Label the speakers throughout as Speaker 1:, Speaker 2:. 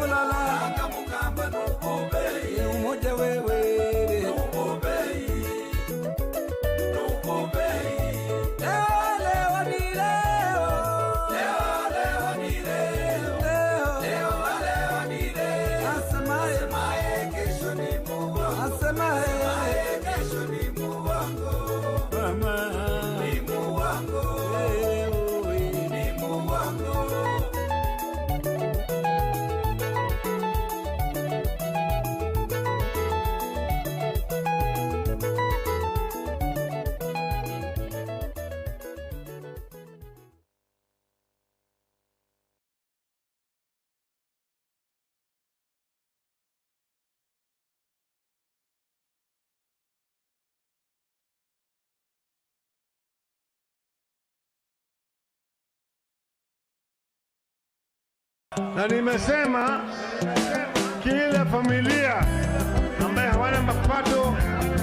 Speaker 1: Olala
Speaker 2: Akamukamba nukobei
Speaker 1: umoja wewe
Speaker 2: nukobei nukobei
Speaker 1: leo ni leo
Speaker 2: leo ni leo leo ni leo
Speaker 1: asemaye
Speaker 2: kesho ni Mungu
Speaker 1: asemaye
Speaker 2: kesho ni Mungu
Speaker 1: mama
Speaker 2: ni Mungu ni Mungu
Speaker 3: Na nimesema kila familia ambaye hawana mapato,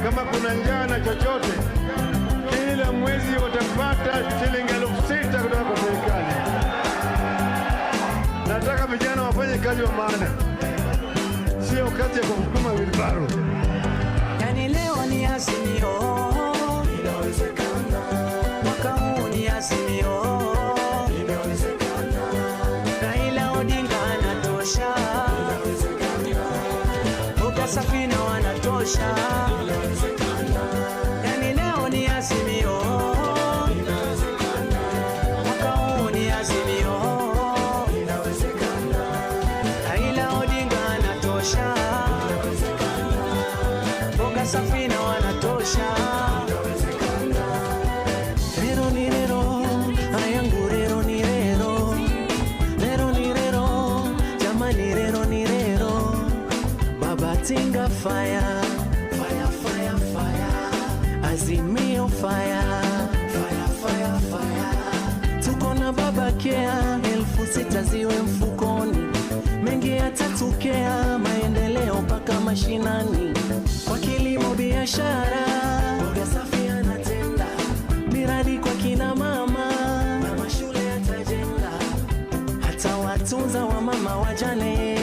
Speaker 3: kama kuna njaa na chochote, kila mwezi watapata shilingi 6,000 kutoka kwa serikali. Nataka vijana wafanye kazi wa maana, sio kazi ya kusukuma wilbaro.
Speaker 1: yani leo ni Azimio
Speaker 2: inawezekana
Speaker 1: mwaka huu ni Azimio
Speaker 2: inawezekana
Speaker 1: Raila Odinga anatosha Boga Safina wanatosha yani leo ni Azimio mwaka huu ni Azimio Raila Odinga anatosha Boga Safina wanatosha Rero ni rero ayangu rero ni rero Rero ni rero jamani rero ni rero Baba Tinga fire fire fire fire Azimio fire fire fire fire Tuko na baba kea 6,000 ziwe mfukoni mengi yatatokea maendeleo paka mashinani kwa kilimo biashara Boga safi anatenda miradi kwa kina mama na mashule yatajenga hata watunza wa mama wajane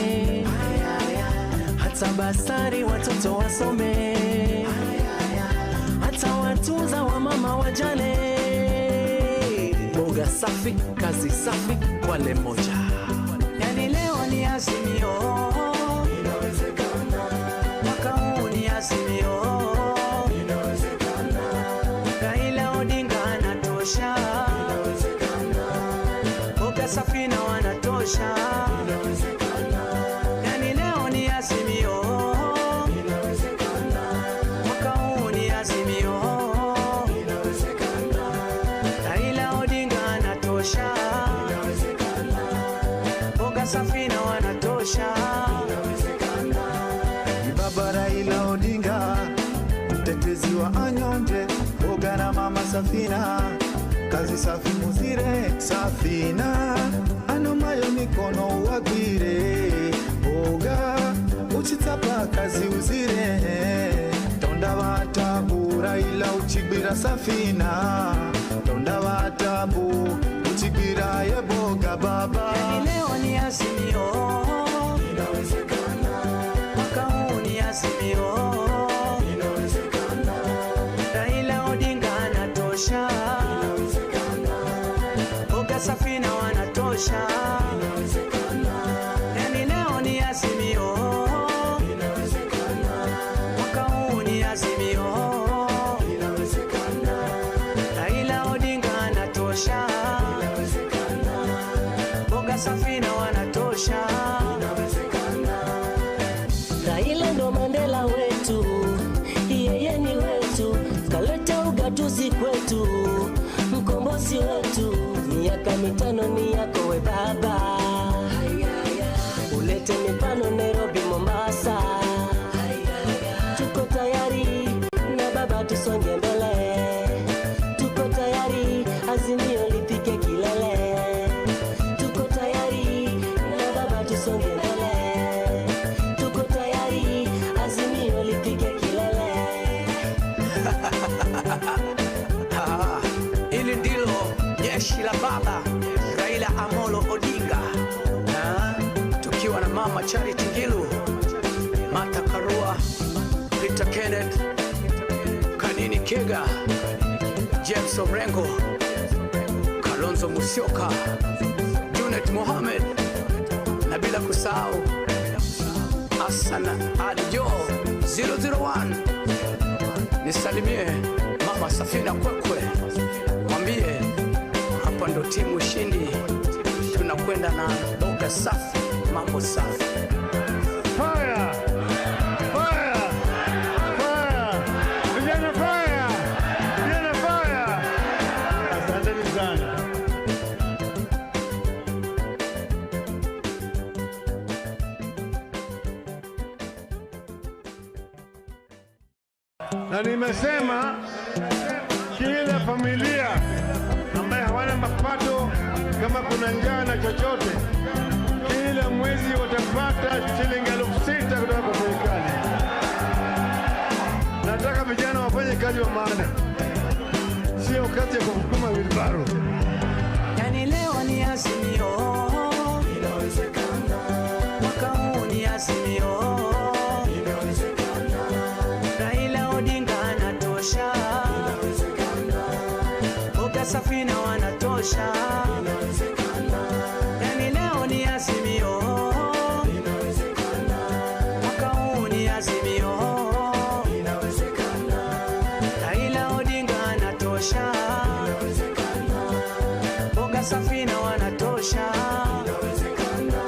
Speaker 1: hata basari watoto wasome hata watunza wa mama wajane Boga safi kazi safi wale moja yani leo ni Azimio
Speaker 2: inawezekana
Speaker 1: mwaka huu ni Azimio
Speaker 2: inawezekana
Speaker 1: Raila Odinga anatosha
Speaker 2: inawezekana
Speaker 1: Boga Safina wanatosha
Speaker 2: inawezekana
Speaker 1: yani leo ni Azimio
Speaker 2: inawezekana
Speaker 1: mwaka huu ni Azimio
Speaker 2: inawezekana
Speaker 1: Raila Odinga anatosha
Speaker 2: inawezekana
Speaker 1: Boga Safina wanatosha
Speaker 4: Baba Raila Odinga, mtetezi wa anyonge, Boga na mama Safina, kazi safi muzire Safina, anomayo mikono wagwire, Boga uchitapa kazi uzire, tonda watabu Raila uchigbira Safina, tonda watabu uchigbira ye Boga baba.
Speaker 1: yani leo ni Azimio
Speaker 2: inawezekana
Speaker 1: mwaka huu ni Azimio
Speaker 2: inawezekana
Speaker 1: Raila Odinga anatosha
Speaker 2: inawezekana
Speaker 1: Boga Safina wanatosha
Speaker 2: inawezekana
Speaker 1: yani leo ni Azimio
Speaker 2: inawezekana
Speaker 1: mwaka huu ni Azimio
Speaker 2: inawezekana
Speaker 1: Raila Odinga anatosha
Speaker 2: inawezekana
Speaker 1: Boga Safina wanatosha
Speaker 5: Raila ndo Mandela wetu, yeye ni wetu, kaleta ugatuzi kwetu, mkombozi wetu. Miaka 5 ni yako we baba, ulete mipano Nairobi, Mombasa. Tuko tayari na baba, tusonge mbele, tuko tayari Azimio lipike kilele, tuko tayari na baba, tusonge mbele, tuko tayari Azimio lipike kilele.
Speaker 1: Ili ndilo jeshi la baba Raila Amolo Odinga, tukiwa na mama Mama Charity Ngilu, Martha Karua, Peter Kenneth, Kanini Kega, James Orengo, Kalonzo Musyoka, Junet Mohamed, na bila kusahau Hassan Adjo 001. Nisalimie Mama Safina Kwekwe, mwambie hapa ndo timu ushindi, tunakwenda na boga safi, mambo safi.
Speaker 3: Fire! Fire! Fire! Vijana fire! Vijana fire! Asanteni sana. Na nimesema kila familia ambaye hawana mapato, kama kuna njaa na chochote, kila mwezi watapata shilingi 6,000 kutoka kwa serikali. Nataka vijana wafanye kazi wa maana, sio kazi ya kusukuma wilbaro.
Speaker 1: Yani leo ni Azimio,
Speaker 2: Inawezekana,
Speaker 1: mwaka huu ni Azimio,
Speaker 2: inawezekana,
Speaker 1: Raila Odinga anatosha,
Speaker 2: inawezekana,
Speaker 1: boga Safina wanatosha.
Speaker 2: inawezekana,
Speaker 1: Yani leo ni Azimio,
Speaker 2: inawezekana,
Speaker 1: mwaka huu ni Azimio,
Speaker 2: inawezekana,
Speaker 1: Raila Odinga anatosha,
Speaker 2: inawezekana,
Speaker 1: boga Safina wanatosha.
Speaker 2: inawezekana.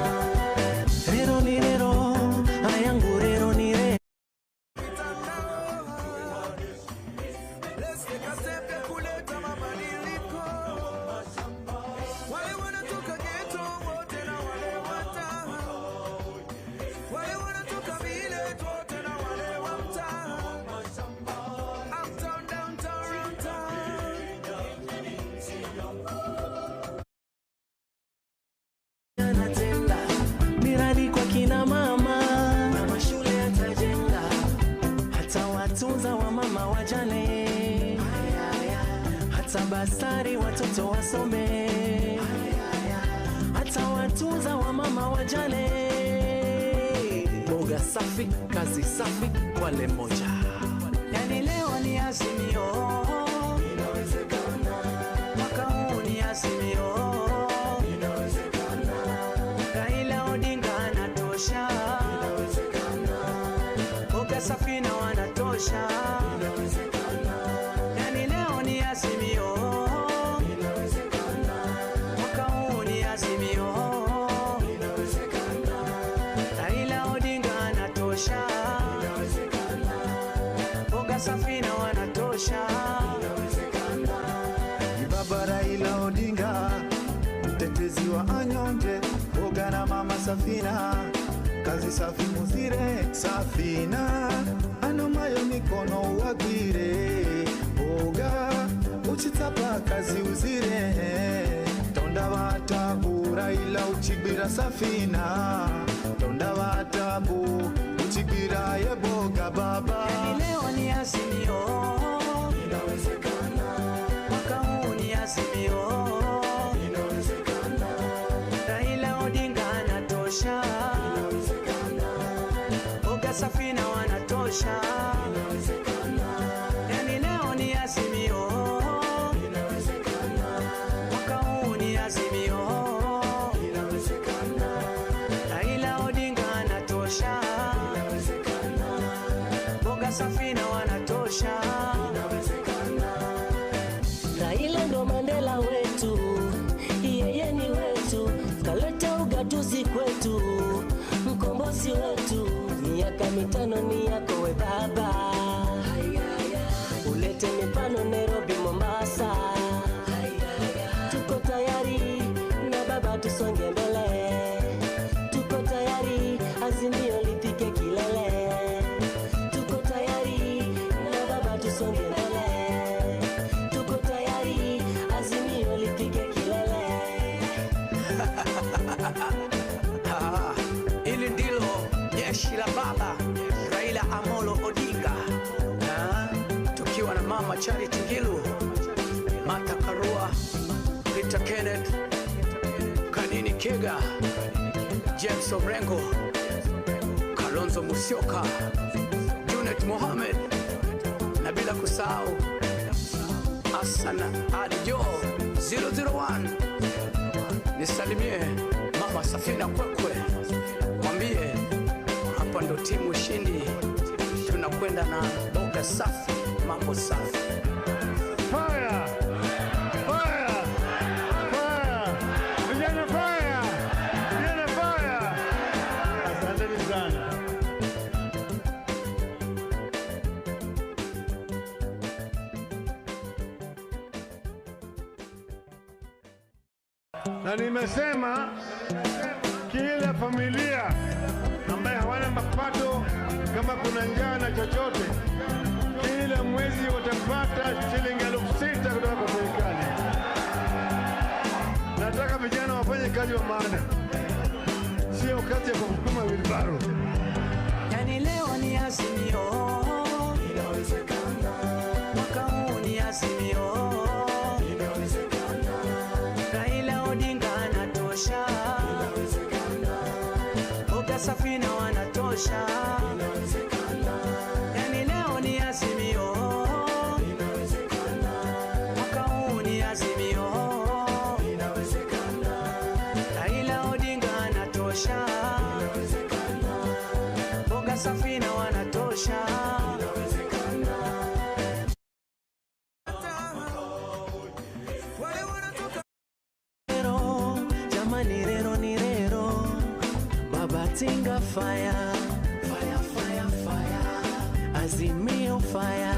Speaker 1: Rero ni rero, ayangu rero ni rero. Anatenda miradi kwa kina mama na mashule atajenga, hata watunza wa mama wajane, hata basari watoto wasome, hata watunza wa mama wajane. Boga safi, kazi safi, wale moja. Yani leo ni Azimio,
Speaker 2: Inawezekana,
Speaker 1: mwaka huu ni Azimio,
Speaker 2: inawezekana,
Speaker 1: Raila Odinga anatosha,
Speaker 2: inawezekana,
Speaker 1: boga Safina wanatosha.
Speaker 2: inawezekana,
Speaker 1: Yani leo ni Azimio,
Speaker 2: inawezekana,
Speaker 1: mwaka huu ni Azimio,
Speaker 2: inawezekana,
Speaker 1: Raila Odinga anatosha,
Speaker 2: inawezekana,
Speaker 1: boga Safina wanatosha.
Speaker 2: inawezekana.
Speaker 4: Ni Baba Raila Odinga, mtetezi wa anyonge, boga na Mama Safina, kazi safi muzire Safina, anomayo mikono wagwire, boga uchitapa kazi uzire, tonda watabu Raila uchibira Safina, tonda watabu uchibira ye boga baba.
Speaker 1: Yani leo ni Azimio,
Speaker 2: Inawezekana,
Speaker 1: mwaka huu ni Azimio,
Speaker 2: inawezekana,
Speaker 1: Raila Odinga anatosha,
Speaker 2: inawezekana,
Speaker 1: boga Safina wanatosha.
Speaker 2: inawezekana,
Speaker 1: Yani leo ni Azimio,
Speaker 2: inawezekana,
Speaker 1: mwaka huu ni Azimio,
Speaker 2: inawezekana,
Speaker 1: Raila Odinga anatosha,
Speaker 2: inawezekana,
Speaker 1: boga Safina wanatosha.
Speaker 2: inawezekana.
Speaker 5: Raila ndo Mandela wetu, yeye ni wetu, kaleta ugatuzi kwetu, mkombozi wetu. Miaka mitano ni yako we baba, ulete mifano Nairobi, Mombasa. Tuko tayari na baba, tusonge mbele, tuko tayari Azimio lifike kilele, tuko tayari na baba, tusonge mbele, tuko tayari Azimio lifike kilele.
Speaker 1: Hili ndilo jeshi la baba Raila Amolo Odinga, tukiwa na Mama Charity Ngilu, Martha Karua, Peter Kenneth, Kanini Kega, James Orengo, Kalonzo Musyoka, Junet Mohamed, na bila kusahau Asana Adjo 001. Nisalimie Mama Safina Kwekwe, mwambie hapa ndo timu ushindi, tunakwenda na boga safi, mambo safi.
Speaker 3: Fire! Fire! Fire! Vijana fire! Vijana fire! Asanteni sana. Na nimesema kila familia ambaye hawana mapato, kama kuna njaa na chochote, kila mwezi watapata shilingi 6,000 kutoka kwa serikali. Nataka vijana wafanye kazi wa maana, sio kazi ya kusukuma wilbaro.
Speaker 1: Yani leo ni Azimio,
Speaker 2: inawezekana,
Speaker 1: mwaka huu ni Azimio,
Speaker 2: inawezekana,
Speaker 1: Raila Odinga anatosha,
Speaker 2: inawezekana,
Speaker 1: boga Safina wanatosha.
Speaker 2: inawezekana,
Speaker 1: Yani leo ni Azimio,
Speaker 2: inawezekana,
Speaker 1: mwaka huu ni Azimio,
Speaker 2: inawezekana,
Speaker 1: Raila Odinga anatosha,
Speaker 2: inawezekana,
Speaker 1: boga Safina wanatosha. Rero, jamani rero ni rero, Baba Tinga fire, fire, fire, fire, Azimio fire,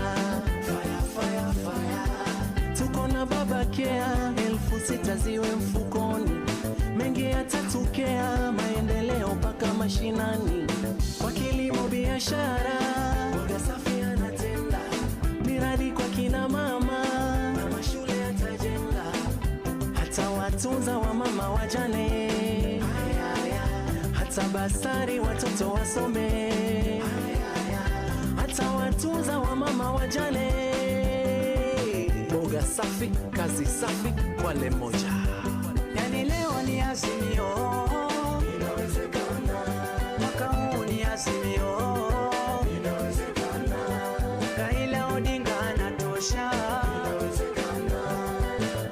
Speaker 1: fire, fire, fire. Tuko na Baba Kea, 6,000 ziwe mfukoni, mengi yatatokea, maendeleo mpaka mashinani, kwa kilimo biashara, boga safi anatenda, miradi kwa kina mama, na mashule yatajenga, hata watunza wa mama wajane, hata basari watoto wasome, hata watunza wa mama wajane. Boga safi, kazi safi, wale moja. Yani leo ni Azimio,
Speaker 2: Inawezekana,
Speaker 1: mwaka huu ni Azimio,
Speaker 2: inawezekana,
Speaker 1: Raila Odinga anatosha,
Speaker 2: inawezekana,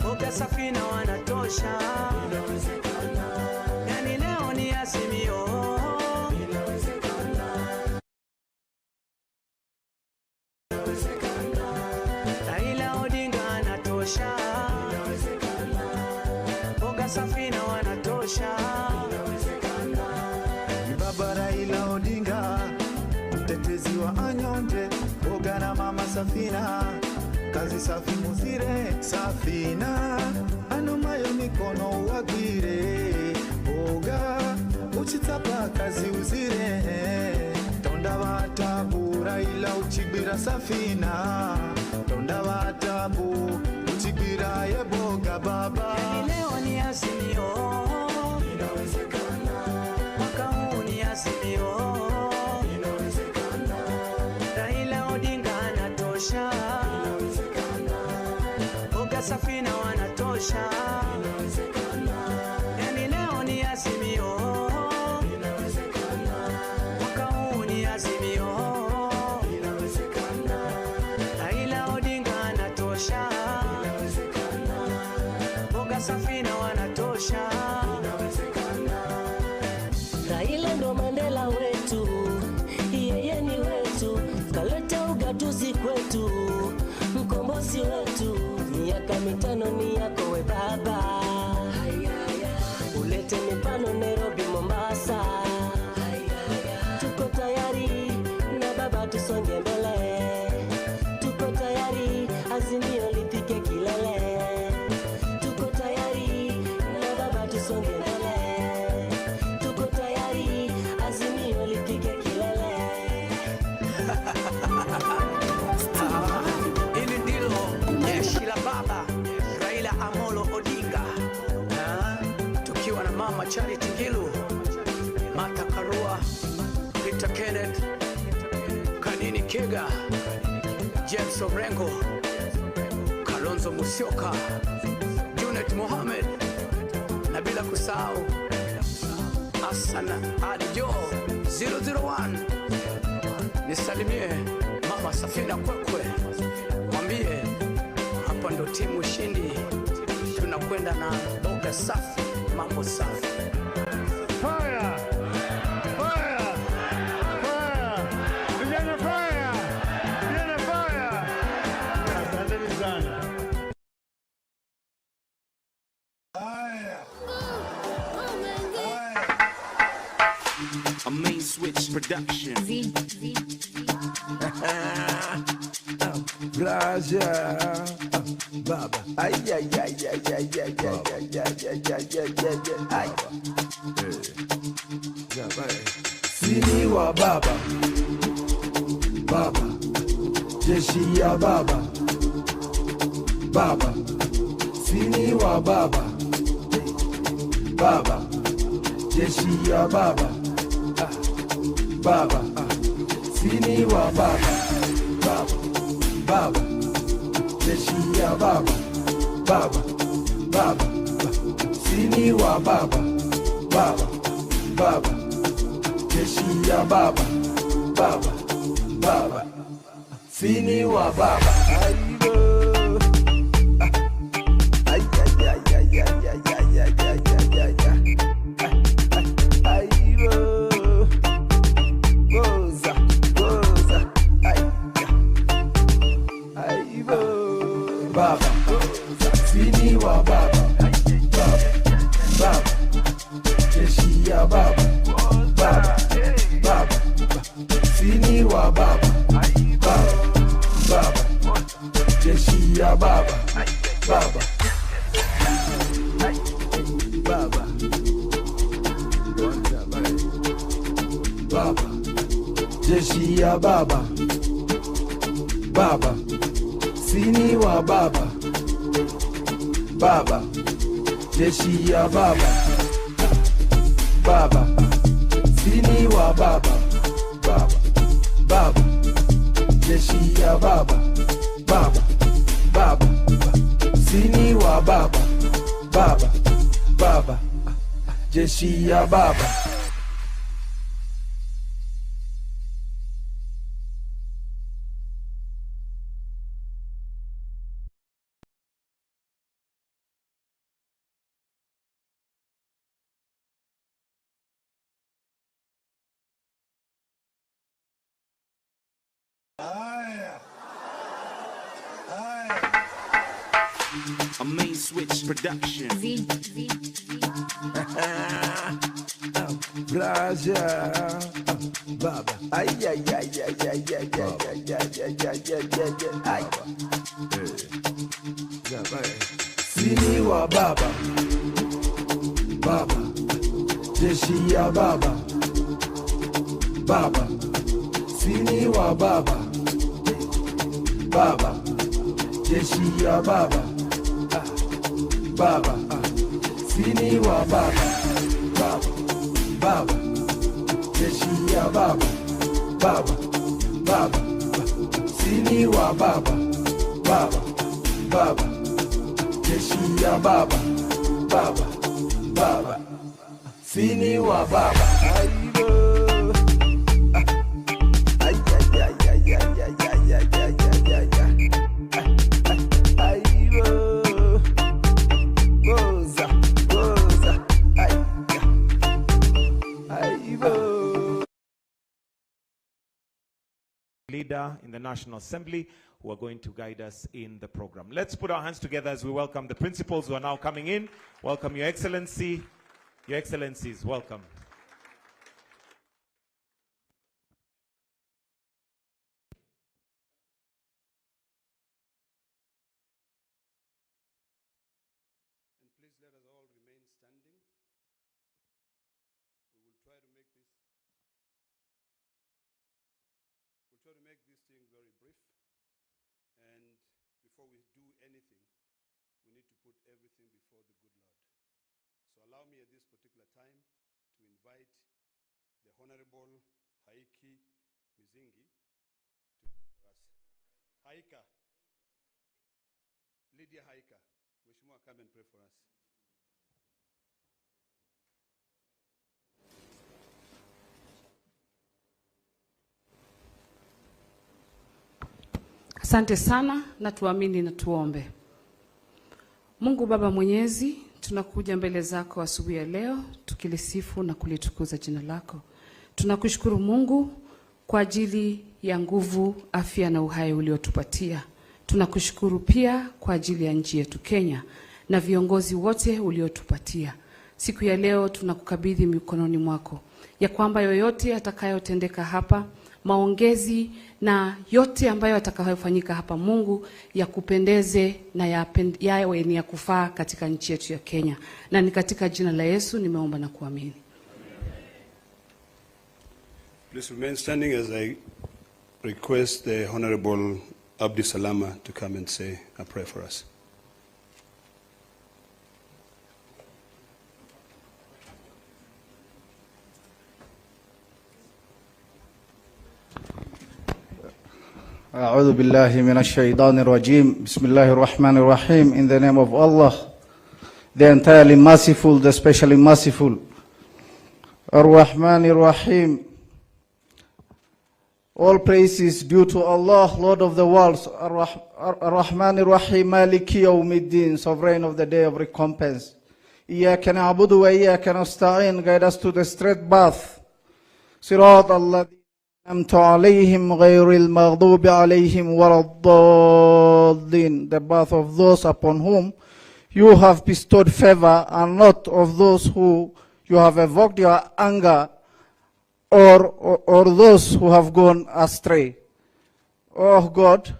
Speaker 1: boga Safina wanatosha.
Speaker 2: inawezekana,
Speaker 1: Yani leo ni Azimio,
Speaker 2: inawezekana, inawezekana,
Speaker 1: Raila Odinga anatosha,
Speaker 2: inawezekana,
Speaker 1: boga Safina wanatosha.
Speaker 2: inawezekana,
Speaker 4: Ni Baba Raila Odinga, mtetezi wa anyonge, boga na Mama Safina, kazi safi muzire Safina, anomayo mikono wagwire, boga uchitapa kazi uzire, tonda watabu Raila uchigwira Safina, tonda watabu uchigwira ye boga baba.
Speaker 1: Yani leo ni Azimio,
Speaker 2: inawezekana,
Speaker 1: mwaka huu ni Azimio,
Speaker 2: inawezekana,
Speaker 1: Raila Odinga anatosha,
Speaker 2: inawezekana,
Speaker 1: boga Safina wanatosha.
Speaker 2: inawezekana,
Speaker 1: Yani leo ni Azimio,
Speaker 2: inawezekana,
Speaker 1: mwaka huu ni Azimio,
Speaker 2: inawezekana,
Speaker 1: Raila Odinga anatosha,
Speaker 2: inawezekana,
Speaker 1: boga Safina wanatosha.
Speaker 2: inawezekana,
Speaker 5: Raila ndo Mandela wetu, yeye ni wetu, kaleta ugatuzi kwetu, mkombozi wetu, miaka 5 ni yako we baba, ulete mipano Nairobi, Mombasa, tuko tayari na baba, tusonge mbele, tuko tayari Azimio lipike kilele, tuko tayari na baba, tusonge mbele, tuko tayari Azimio lipike kilele.
Speaker 1: Hili ndilo jeshi la Baba Raila Amolo Odinga, tukiwa na Mama Charity Ngilu, Martha Karua, Peter Kenneth, Kanini Kega, James Orengo, Kalonzo Musyoka, Junet Mohamed, na bila kusahau Asana Adjo 001 nisalimie mama Safina Kwekwe, mwambie hapa ndo timu ushindi, tunakwenda na boga safi, mambo safi.
Speaker 3: Fire! Fire! Fire! Vijana fire! Vijana fire! Asanteni sana.
Speaker 6: A main switch production.
Speaker 7: Plaza, Baba. Ay, ay, ay, ay, ay, ay, ay, ay, ay, ay, ay. Sini wa Baba, Baba. Jeshi ya Baba, Baba. Sini wa Baba, Baba. Jeshi ya Baba, Baba. Sini wa Baba, Baba. Baba, jeshi ya Baba, Baba, Baba, sini wa Baba, Baba, Baba, jeshi ya Baba, Baba, Baba, sini wa Baba. Ay, ay, ay, ay, ay, ay, ay, ay, ay, ay, ay, ay, goza, goza, ay. Baba, sini wa Baba, Baba, Baba, jeshi ya Baba, Baba, Baba, sini wa Baba, Baba, Baba, jeshi ya Baba, Baba, Baba, Baba, jeshi ya Baba, Baba, sini wa Baba, Baba, jeshi ya Baba, Baba, sini wa Baba, Baba, Baba, jeshi ya Baba, Baba, Baba, sini wa Baba, Baba, Baba, jeshi ya Baba.
Speaker 6: A main switch production.
Speaker 7: Plaza, Baba. Ay, ay, ay, ay, ay, ay, ay, ay, ay, ay, ay, ay. Sini wa Baba, Baba, jeshi ya Baba, Baba, sini wa Baba, Baba, jeshi ya Baba, Baba, sini wa Baba, Baba, Baba, jeshi ya Baba, Baba, Baba, sini wa Baba, Baba, Baba, jeshi ya Baba, Baba, Baba, sini wa Baba. Ay, ay, ay, ay, ay, ay, ay, ay, ay, ay, ay, ay. Goza, goza, ay, ay,
Speaker 8: leader in the National Assembly who are going to guide us in the program. Let's put our hands together as we welcome the principals who are now coming in. Welcome, Your Excellency. Your Excellencies, welcome.
Speaker 9: And please let us all remain standing. We will try to make this thing very brief. And before we do anything, we need to put everything before the good Lord. So allow me at this particular time to invite the Honorable Haiki Mizingi to pray for us. Haika, Lydia Haika, Mheshimiwa, come and pray for us.
Speaker 10: Asante sana na tuamini na tuombe. Mungu Baba Mwenyezi, tunakuja mbele zako asubuhi ya leo tukilisifu na kulitukuza jina lako. Tunakushukuru Mungu kwa ajili ya nguvu, afya na uhai uliotupatia. Tunakushukuru pia kwa ajili ya nchi yetu Kenya na viongozi wote uliotupatia. Siku ya leo tunakukabidhi mikononi mwako, ya kwamba yoyote atakayotendeka hapa, maongezi na yote ambayo atakayofanyika hapa, Mungu, ya kupendeze na yawe ni ya kufaa katika nchi yetu ya Kenya. Na ni katika jina la Yesu nimeomba na kuamini.
Speaker 9: Please remain standing as I request the Honorable Abdi Salama to come and say a prayer for us.
Speaker 11: أعوذ بالله من الشيطان الرجيم. بسم الله الرحمن الرحيم. In the name of Allah, the entirely merciful, the specially merciful. Ar-Rahman Ar-Rahim. All praise is due to Allah, Lord of the worlds. Ar-Rahman Ar-Rahim, Maliki Yawmiddin, sovereign of the day of recompense. Iyaka na'budu wa iyaka nasta'in. Guide us to the straight path. Sirat Allah. أنعمت عليهم غير المغضوب عليهم ولا الضالين. The path of those upon whom you have bestowed favor, and not of those who you have evoked your anger, or those who have gone astray. Oh God,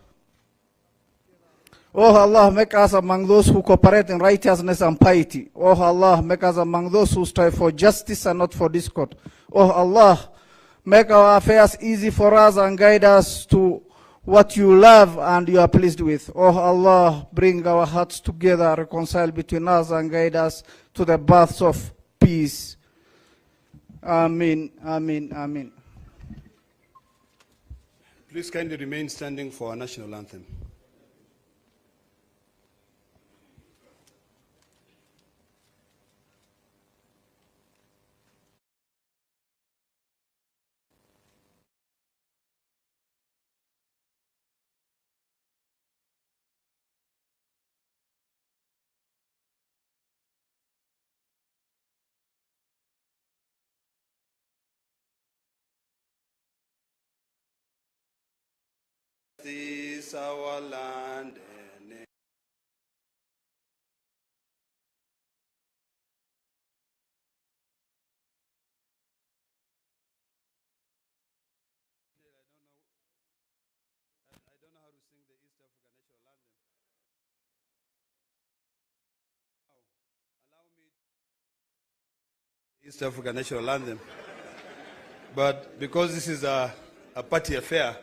Speaker 11: oh Allah, make us among those who cooperate in righteousness and piety. Oh Allah, make us among those who strive for justice and not for discord. Oh Allah, make our affairs easy for us and guide us to what you love and you are pleased with. Oh Allah, bring our hearts together, reconcile between us and guide us to the paths of peace. Amen, amen, amen.
Speaker 9: Please kindly remain standing for our national anthem. This our land and I don't know how to sing the East African national anthem. Allow me East African national anthem. But because this is a party affair,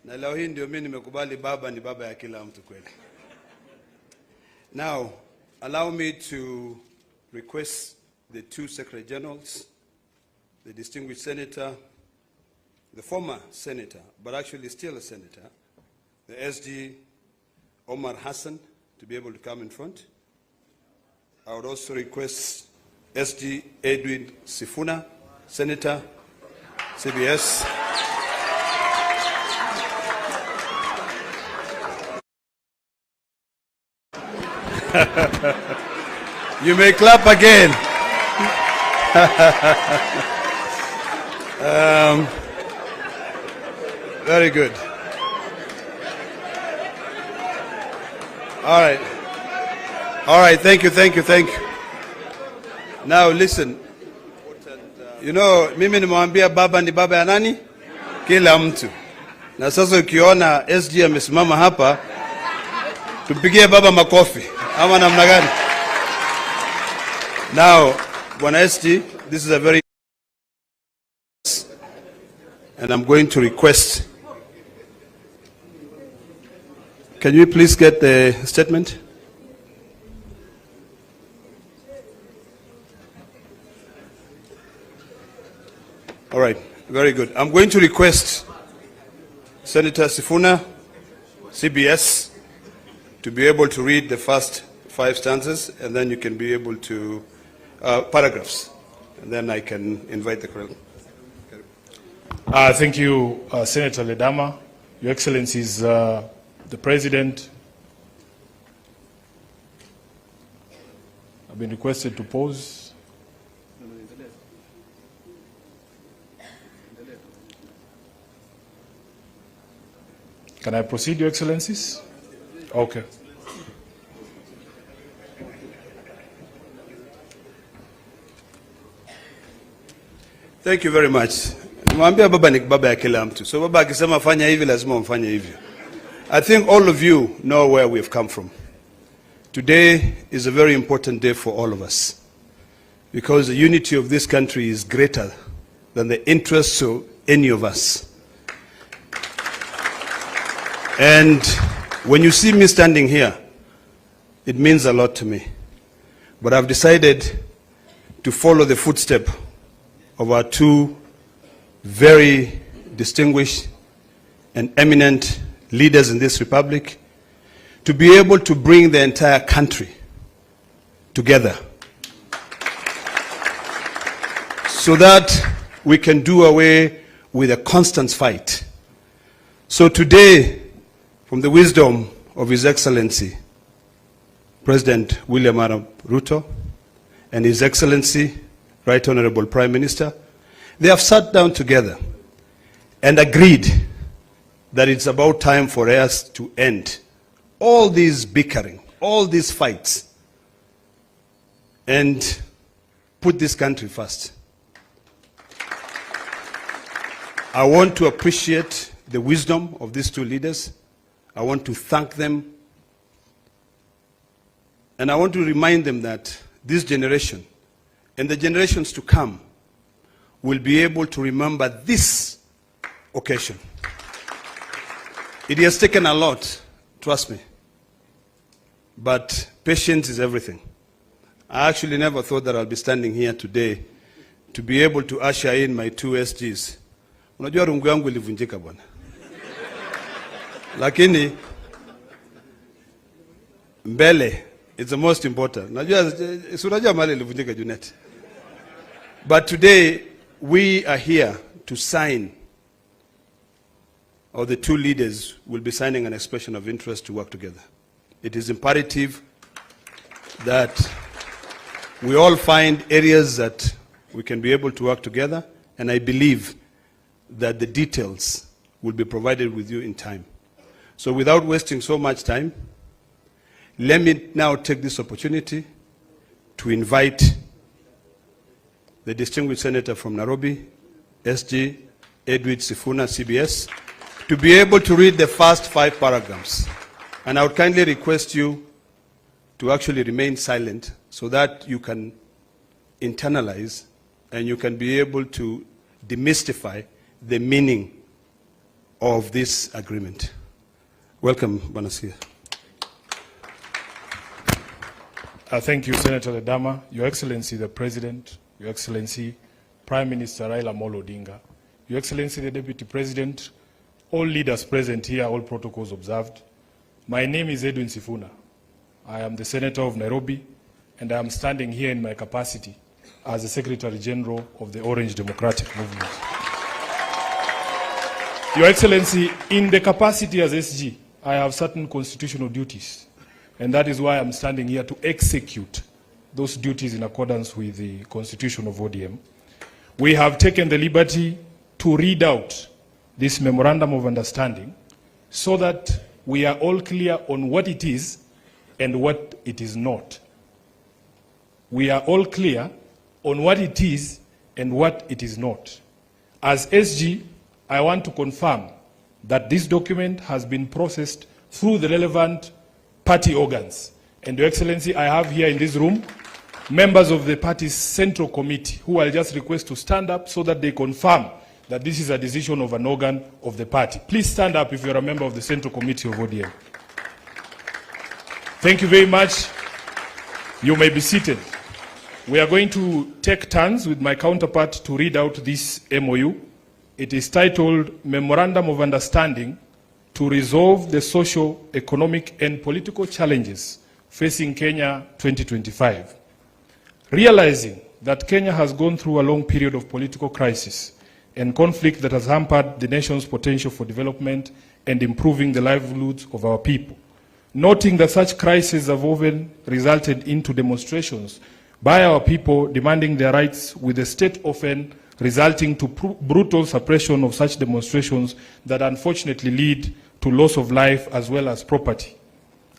Speaker 9: na leo hii ndio mimi nimekubali baba ni baba ya kila mtu kweli. Now, allow me to request the two Secretary Generals, the distinguished senator, the former senator, but actually still a senator, the SG Omar Hassan, to be able to come in front. I would also request SG Edwin Sifuna, Senator, CBS. You may clap again. Very good. All right. All right. Thank you. Thank you. Thank you. Now listen. You know, mimi nimwambia baba ni baba ya nani? Kila mtu. Na sasa ukiona SG amesimama hapa, tupigie baba makofi. Ama namna gani? Now, Bwana SG, this is a very, and I'm going to request, can you please get the statement? All right, very good. I'm going to request Senator Sifuna, CBS, to be able to read the first 5 stanzas, and then you can be able to, paragraphs, and then I can invite the colonel.
Speaker 12: Thank you, Senator Ledama. Your Excellencies, the President, I've been requested to pause. Can I proceed, Your Excellencies? Okay.
Speaker 9: Thank you very much. Mwambia baba ni baba ya kila mtu. So baba akisema fanya hivi lazima mfanye hivyo. I think all of you know where we have come from. Today is a very important day for all of us because the unity of this country is greater than the interests of any of us. And when you see me standing here, it means a lot to me. But I've decided to follow the footstep of our two very distinguished and eminent leaders in this republic, to be able to bring the entire country together so that we can do away with a constant fight. So today, from the wisdom of His Excellency, President William R. Ruto, and His Excellency, Right Honorable Prime Minister, they have sat down together and agreed that it's about time for us to end all these bickering, all these fights, and put this country first. I want to appreciate the wisdom of these two leaders. I want to thank them. And I want to remind them that this generation and the generations to come will be able to remember this occasion. It has taken a lot, trust me. But patience is everything. I actually never thought that I'll be standing here today to be able to usher in my two SGs. Unajua rungu yangu ilivunjika bwana. Lakini mbele is the most important. Unajua mali ilivunjika Junet. But today we are here to sign, or the two leaders will be signing an expression of interest to work together. It is imperative that we all find areas that we can be able to work together, and I believe that the details will be provided with you in time. So without wasting so much time, let me now take this opportunity to invite the distinguished senator from Nairobi, SG Edwin Sifuna, CBS, to be able to read the first 5 paragraphs. And I would kindly request you to actually remain silent so that you can internalize and you can be able to demystify the meaning of this agreement. Welcome, Banasia.
Speaker 12: Thank you, Senator Ledama, Your Excellency the President, Your Excellency Prime Minister Raila Odinga, Your Excellency the Deputy President, all leaders present here, all protocols observed. My name is Edwin Sifuna. I am the Senator of Nairobi, and I am standing here in my capacity as the Secretary General of the Orange Democratic Movement. Your Excellency, in the capacity as SG, I have certain constitutional duties, and that is why I'm standing here to execute those duties in accordance with the Constitution of ODM. We have taken the liberty to read out this Memorandum of Understanding so that we are all clear on what it is and what it is not. We are all clear on what it is and what it is not. As SG, I want to confirm that this document has been processed through the relevant party organs. And Your Excellency, I have here in this room members of the party's central committee who I'll just request to stand up so that they confirm that this is a decision of an organ of the party. Please stand up if you're a member of the Central Committee of ODM. Thank you very much. You may be seated. We are going to take turns with my counterpart to read out this MOU. It is titled Memorandum of Understanding to Resolve the Social, Economic and Political Challenges Facing Kenya 2025. Realizing that Kenya has gone through a long period of political crisis and conflict that has hampered the nation's potential for development and improving the livelihoods of our people. Noting that such crises have often resulted into demonstrations by our people demanding their rights, with the state often resulting to brutal suppression of such demonstrations that unfortunately lead to loss of life as well as property.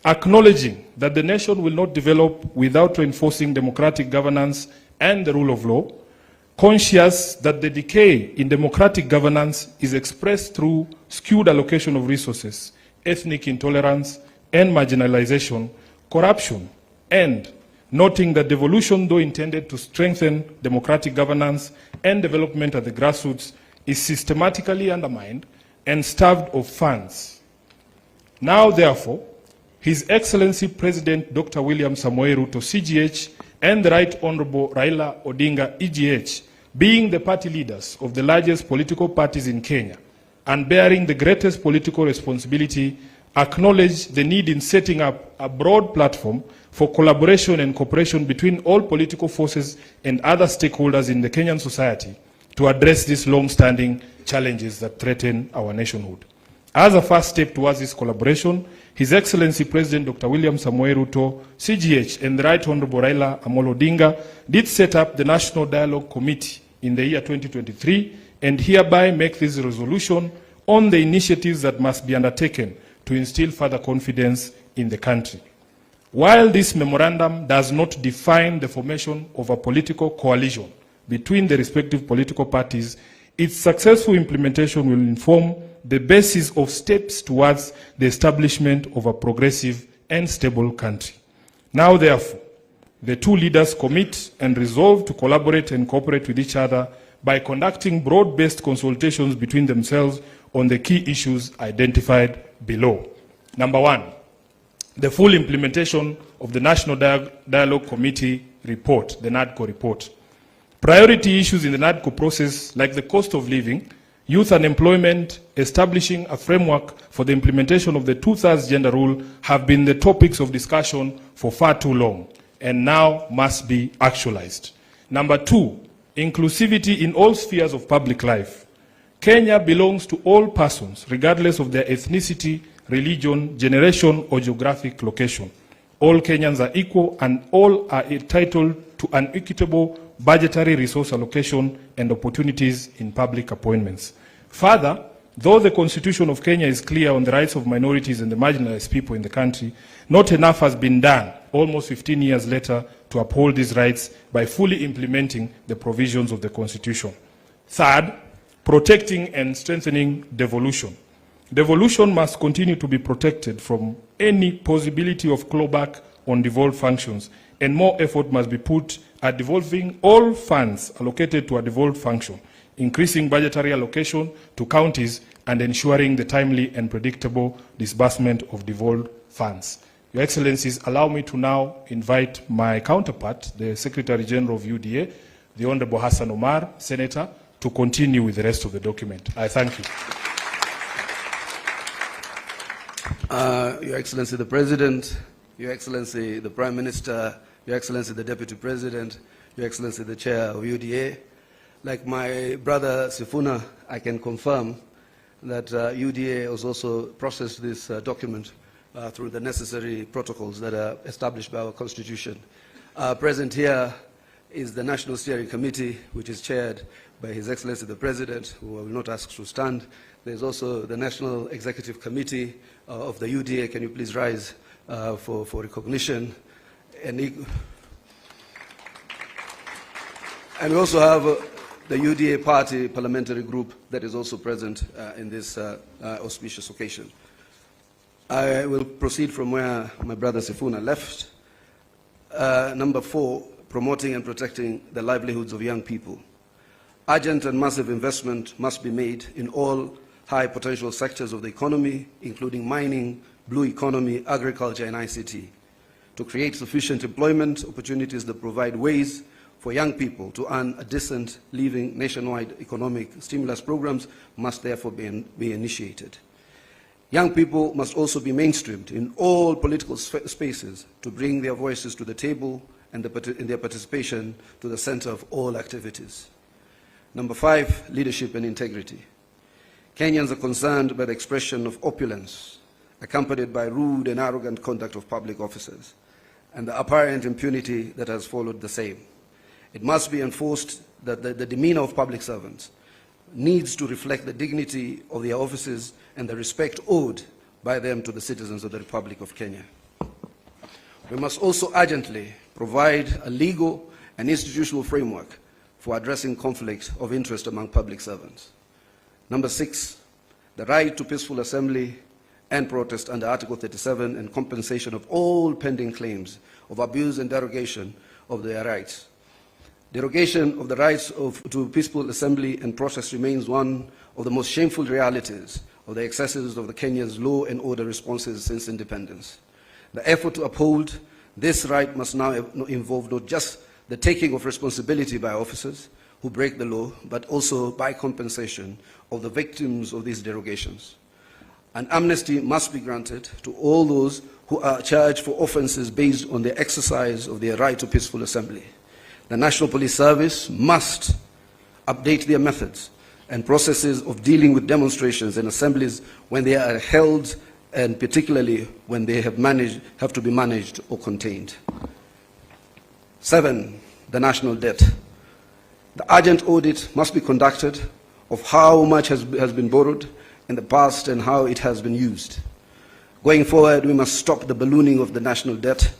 Speaker 12: Acknowledging that the nation will not develop without reinforcing democratic governance and the rule of law, conscious that the decay in democratic governance is expressed through skewed allocation of resources, ethnic intolerance and marginalization, corruption, and noting that devolution, though intended to strengthen democratic governance and development at the grassroots, is systematically undermined and starved of funds. Now, therefore, His Excellency President Dr. William Samoei Ruto, CGH, and the Right Honorable Raila Odinga, EGH, being the party leaders of the largest political parties in Kenya and bearing the greatest political responsibility, acknowledge the need in setting up a broad platform for collaboration and cooperation between all political forces and other stakeholders in the Kenyan society to address these long-standing challenges that threaten our nationhood. As a first step towards this collaboration, His Excellency President Dr. William Samoei Ruto, CGH, and the Right Honorable Raila Amolo Odinga did set up the National Dialogue Committee in the year 2023 and hereby make this resolution on the initiatives that must be undertaken to instill further confidence in the country. While this memorandum does not define the formation of a political coalition between the respective political parties, its successful implementation will inform the basis of steps towards the establishment of a progressive and stable country. Now, therefore, the two leaders commit and resolve to collaborate and cooperate with each other by conducting broad-based consultations between themselves on the key issues identified below. Number one, the full implementation of the National Dialogue Committee report, the NADCO report. Priority issues in the NADCO process, like the cost of living, youth unemployment, establishing a framework for the implementation of the 2/3 gender rule, have been the topics of discussion for far too long and now must be actualized. Number two, inclusivity in all spheres of public life. Kenya belongs to all persons, regardless of their ethnicity, religion, generation, or geographic location. All Kenyans are equal and all are entitled to an equitable budgetary resource allocation and opportunities in public appointments. Further, though the Constitution of Kenya is clear on the rights of minorities and the marginalized people in the country, not enough has been done almost 15 years later to uphold these rights by fully implementing the provisions of the Constitution. Third, protecting and strengthening devolution. Devolution must continue to be protected from any possibility of clawback on devolved functions, and more effort must be put at devolving all funds allocated to a devolved function, increasing budgetary allocation to counties, and ensuring the timely and predictable disbursement of devolved funds. Your Excellencies, allow me to now invite my counterpart, the Secretary General of UDA, the Honorable Hassan Omar, Senator, to continue with the rest of the document. I thank you.
Speaker 9: Your Excellency the President, Your Excellency the Prime Minister, Your Excellency the Deputy President, Your Excellency the Chair of UDA. Like my brother Sifuna, I can confirm that UDA has also processed this document through the necessary protocols that are established by our Constitution. Present here is the National Steering Committee, which is chaired by His Excellency the President, who I will not ask to stand. There's also the National Executive Committee of the UDA. Can you please rise for recognition? And we also have the UDA Party Parliamentary Group that is also present in this auspicious occasion. I will proceed from where my brother Sifuna left. Number 4, promoting and protecting the livelihoods of young people. Urgent and massive investment must be made in all high potential sectors of the economy, including mining, blue economy, agriculture, and ICT, to create sufficient employment opportunities that provide ways for young people to earn a decent living. Nationwide economic stimulus programs must therefore be initiated. Young people must also be mainstreamed in all political spaces to bring their voices to the table and their participation to the center of all activities. Number 5, leadership and integrity. Kenyans are concerned by the expression of opulence, accompanied by rude and arrogant conduct of public officers, and the apparent impunity that has followed the same. It must be enforced that the demeanor of public servants needs to reflect the dignity of their offices and the respect owed by them to the citizens of the Republic of Kenya. We must also urgently provide a legal and institutional framework for addressing conflict of interest among public servants. Number 6, the right to peaceful assembly and protest under Article 37 and compensation of all pending claims of abuse and derogation of their rights. Derogation of the rights to peaceful assembly and protest remains one of the most shameful realities of the excesses of the Kenya's law and order responses since independence. The effort to uphold this right must now involve not just the taking of responsibility by officers who break the law, but also by compensation of the victims of these derogations. An amnesty must be granted to all those who are charged for offenses based on the exercise of their right to peaceful assembly. The National Police Service must update their methods and processes of dealing with demonstrations and assemblies when they are held, and particularly when they have to be managed or contained. 7, the national debt. The urgent audit must be conducted of how much has been borrowed in the past and how it has been used. Going forward, we must stop the ballooning of the national debt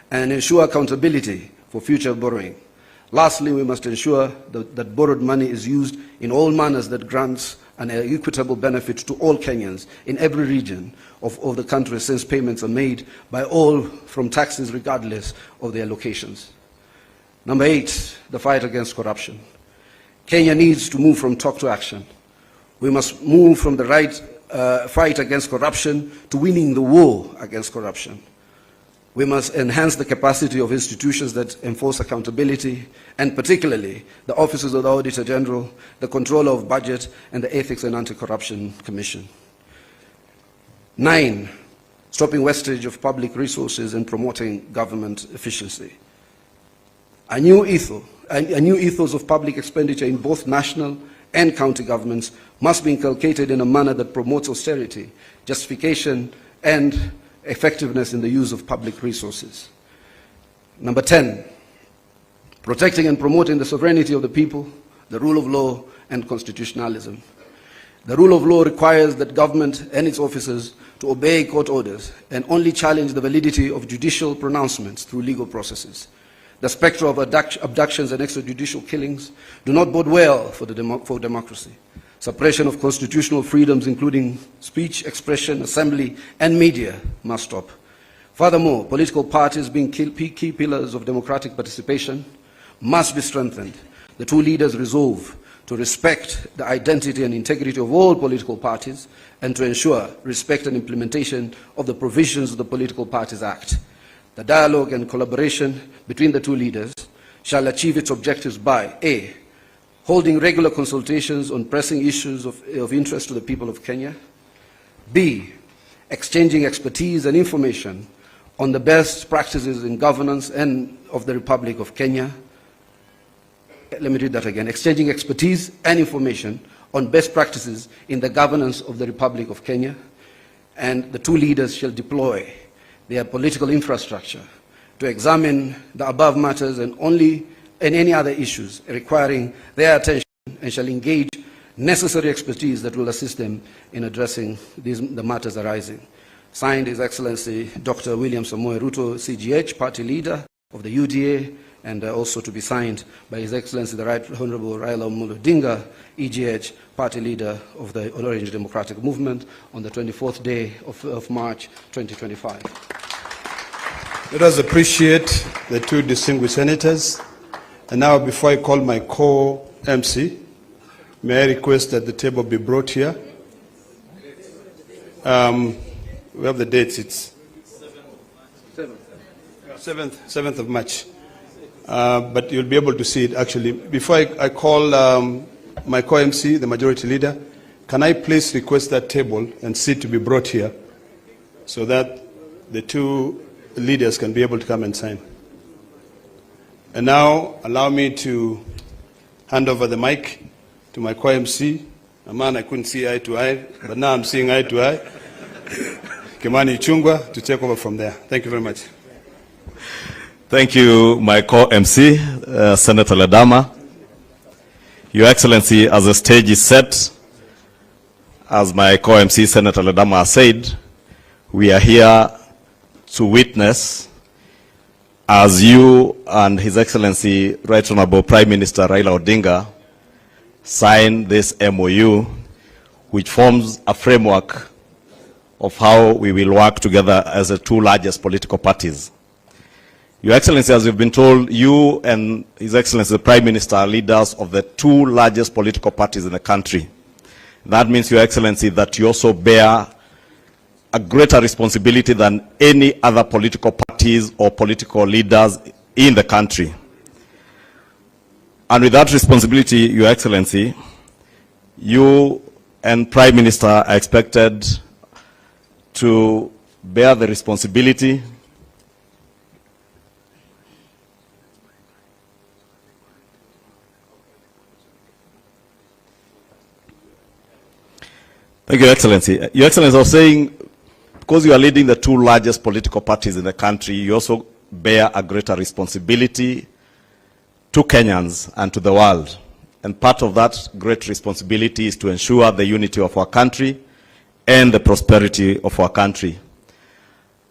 Speaker 9: and ensure accountability for future borrowing. Lastly, we must ensure that borrowed money is used in all manners that grants an equitable benefit to all Kenyans in every region of the country, since payments are made by all from taxes regardless of their locations. Number 8, the fight against corruption. Kenya needs to move from talk to action. We must move from the fight against corruption to winning the war against corruption. We must enhance the capacity of institutions that enforce accountability, and particularly the offices of the Auditor General, the Controller of Budget, and the Ethics and Anti-Corruption Commission. 9, stopping wastage of public resources and promoting government efficiency. A new ethos of public expenditure in both national and county governments must be inculcated in a manner that promotes austerity, justification, and effectiveness in the use of public resources. Number 10, protecting and promoting the sovereignty of the people, the rule of law, and constitutionalism. The rule of law requires that government and its officers to obey court orders and only challenge the validity of judicial pronouncements through legal processes. The spectre of abductions and extrajudicial killings do not bode well for democracy. Suppression of constitutional freedoms, including speech, expression, assembly, and media, must stop. Furthermore, political parties, being key pillars of democratic participation, must be strengthened. The two leaders resolve to respect the identity and integrity of all political parties and to ensure respect and implementation of the provisions of the Political Parties Act. The dialogue and collaboration between the two leaders shall achieve its objectives by A, holding regular consultations on pressing issues of interest to the people of Kenya. B, exchanging expertise and information on the best practices in governance and of the Republic of Kenya. Let me read that again. Exchanging expertise and information on best practices in the governance of the Republic of Kenya. And the two leaders shall deploy their political infrastructure to examine the above matters and any other issues requiring their attention, and shall engage necessary expertise that will assist them in addressing the matters arising. Signed, His Excellency Dr. William Samoei Ruto, CGH, Party Leader of the UDA, and also to be signed by His Excellency the Right Honorable Raila Odinga, EGH, Party Leader of the Orange Democratic Movement, on the 24th day of March 2025. Let us appreciate the two distinguished senators. And now, before I call my co-MC, may I request that the table be brought here. We have the dates. It's 7th of March. But you'll be able to see it actually. Before I call my co-MC, the Majority Leader, can I please request that table and seat to be brought here so that the two leaders can be able to come and sign. And now, allow me to hand over the mic to my co-MC, a man I couldn't see eye to eye, but now I'm seeing eye to eye. Kimani Ichung'wah to take over from there. Thank you very much.
Speaker 13: Thank you, my co-MC, Senator Ledama. Your Excellency, as the stage is set, as my co-MC, Senator Ledama, has said, we are here to witness as you and His Excellency, Right Honorable Prime Minister Raila Odinga, sign this MOU, which forms a framework of how we will work together as the two largest political parties. Your Excellency, as we've been told, you and His Excellency the Prime Minister are leaders of the two largest political parties in the country. That means, Your Excellency, that you also bear a greater responsibility than any other political parties or political leaders in the country. And with that responsibility, Your Excellency, you and Prime Minister are expected to bear the responsibility Thank you, Your Excellency. Your Excellency, I was saying, because you are leading the two largest political parties in the country, you also bear a greater responsibility to Kenyans and to the world. And part of that great responsibility is to ensure the unity of our country and the prosperity of our country.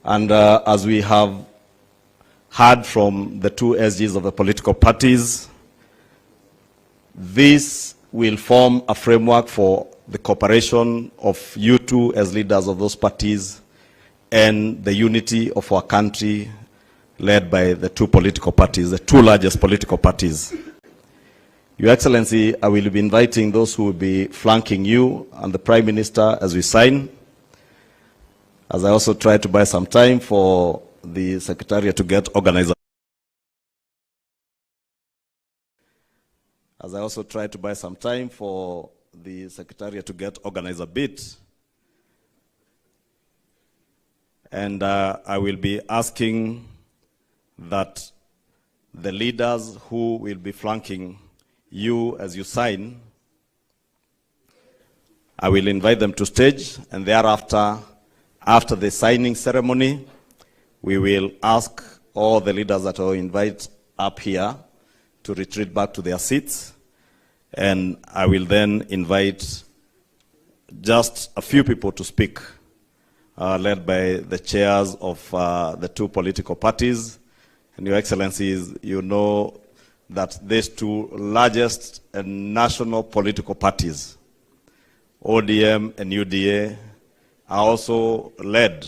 Speaker 13: And as we have heard from the two SGs of the political parties, this will form a framework for the cooperation of you two as leaders of those parties and the unity of our country led by the two political parties, the two largest political parties. Your Excellency, I will be inviting those who will be flanking you and the Prime Minister as we sign, as I also try to buy some time for the Secretariat to get organized. As I also try to buy some time for the Secretariat to get organized a bit. And I will be asking that the leaders who will be flanking you as you sign, I will invite them to stage, and thereafter, after the signing ceremony, we will ask all the leaders that are invited up here to retreat back to their seats. And I will then invite just a few people to speak, led by the chairs of the two political parties. And Your Excellencies, you know that these two largest national political parties, ODM and UDA, are also led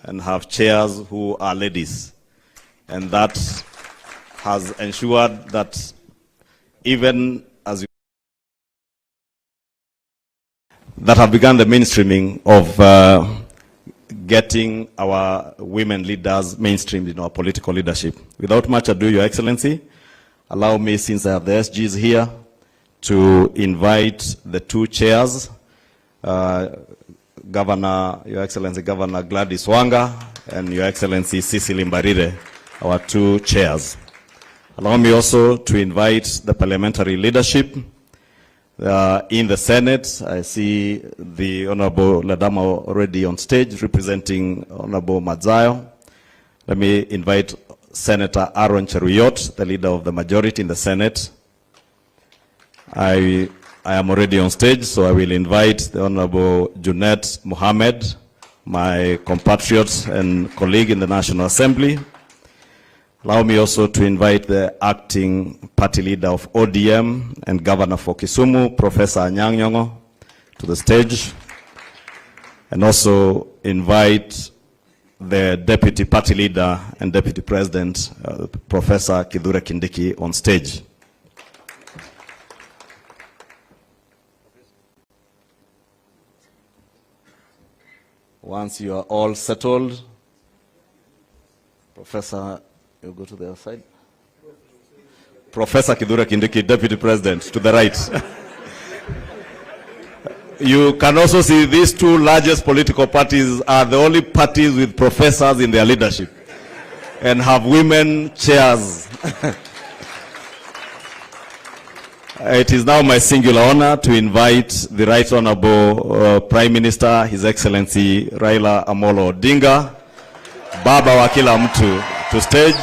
Speaker 13: and have chairs who are ladies. And that has ensured that even as that have begun the mainstreaming of getting our women leaders mainstreamed in our political leadership. Without much ado, Your Excellency, allow me, since I have the SGs here, to invite the two chairs, Governor, Your Excellency, Governor Gladys Wanga, and Your Excellency Cecily Mbarire, our two chairs. Allow me also to invite the parliamentary leadership. In the Senate, I see the Honorable Ledama already on stage representing Honorable Madzayo. Let me invite Senator Aaron Cheruyot, the leader of the majority in the Senate. I am already on stage, so I will invite the Honorable Junet Mohammed, my compatriot and colleague in the National Assembly. Allow me also to invite the acting party leader of ODM and governor for Kisumu, Professor Anyang' Nyong'o, to the stage. And also invite the deputy party leader and deputy president, Professor Kithure Kindiki, on stage. Once you are all settled, Professor, you go to the other side. Professor Kithure Kindiki, Deputy President, to the right. You can also see these two largest political parties are the only parties with professors in their leadership and have women chairs. It is now my singular honor to invite the Right Honorable Prime Minister, His Excellency Raila Amolo Odinga, Baba wa kila mtu, to stage.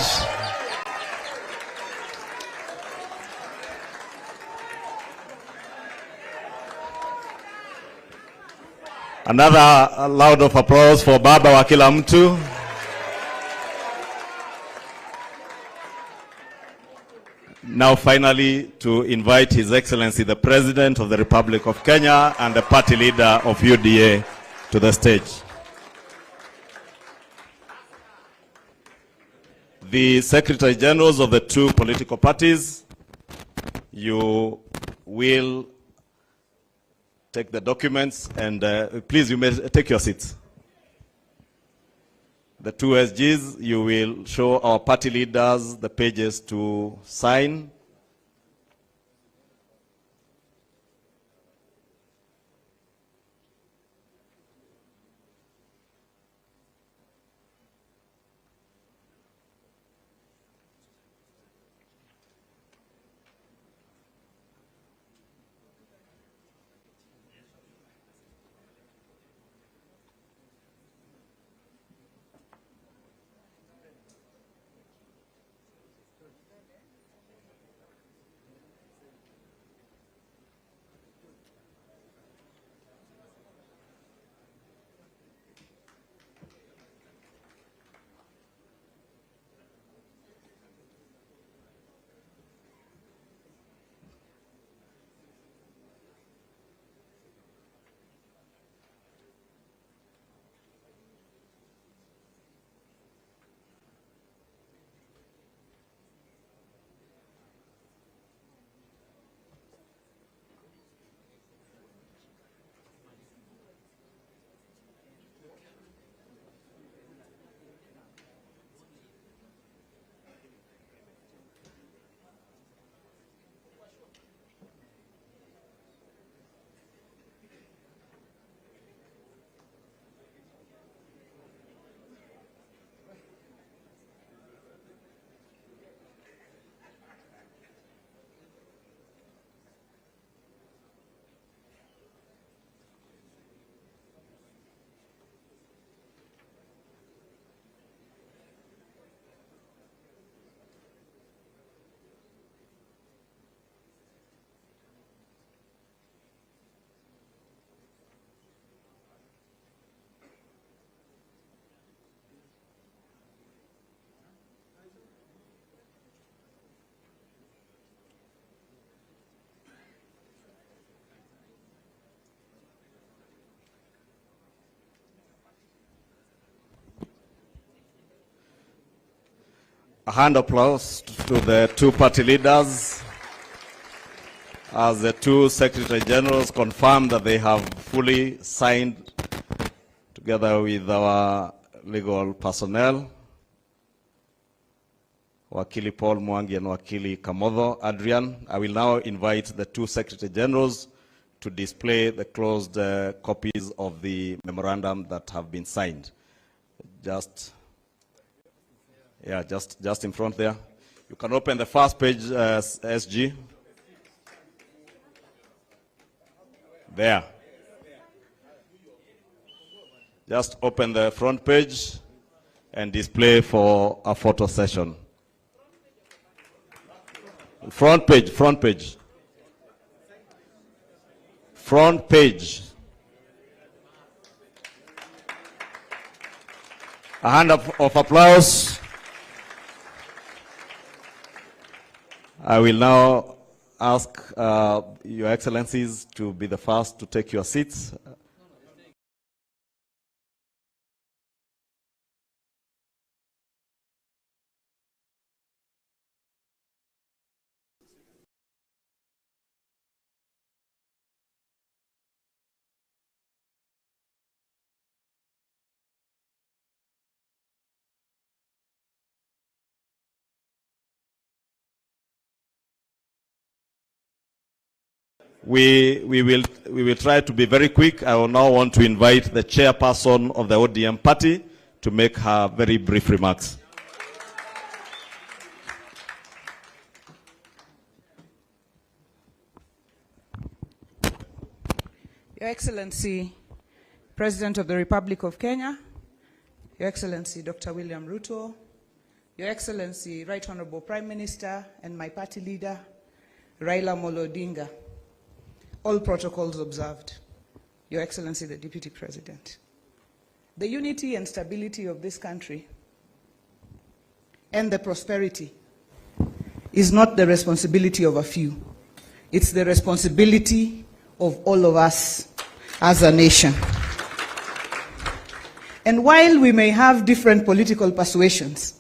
Speaker 13: Another round of applause for Baba wa kila mtu. Now finally to invite His Excellency the President of the Republic of Kenya and the party leader of UDA to the stage. The Secretary Generals of the two political parties, you will take the documents and please, you may take your seats. The two SGs, you will show our party leaders the pages to sign. A hand applause to the two party leaders as the two Secretary Generals confirm that they have fully signed together with our legal personnel, Wakili Paul Mwangi and Wakili Kamodho Adrian. I will now invite the two Secretary Generals to display the closed copies of the memorandum that have been signed. Just in front there. You can open the first page, SG. There. Just open the front page and display for a photo session. Front page, front page. Front page. A hand of applause. I will now ask Your Excellencies to be the first to take your seats. We will try to be very quick. I will now want to invite the chairperson of the ODM party to make her very brief remarks.
Speaker 14: Your Excellency, President of the Republic of Kenya, Your Excellency, Dr. William Ruto, Your Excellency, Right Honorable Prime Minister, and my party leader, Raila Odinga, all protocols observed. Your Excellency, the Deputy President. The unity and stability of this country and the prosperity is not the responsibility of a few. It's the responsibility of all of us as a nation. And while we may have different political persuasions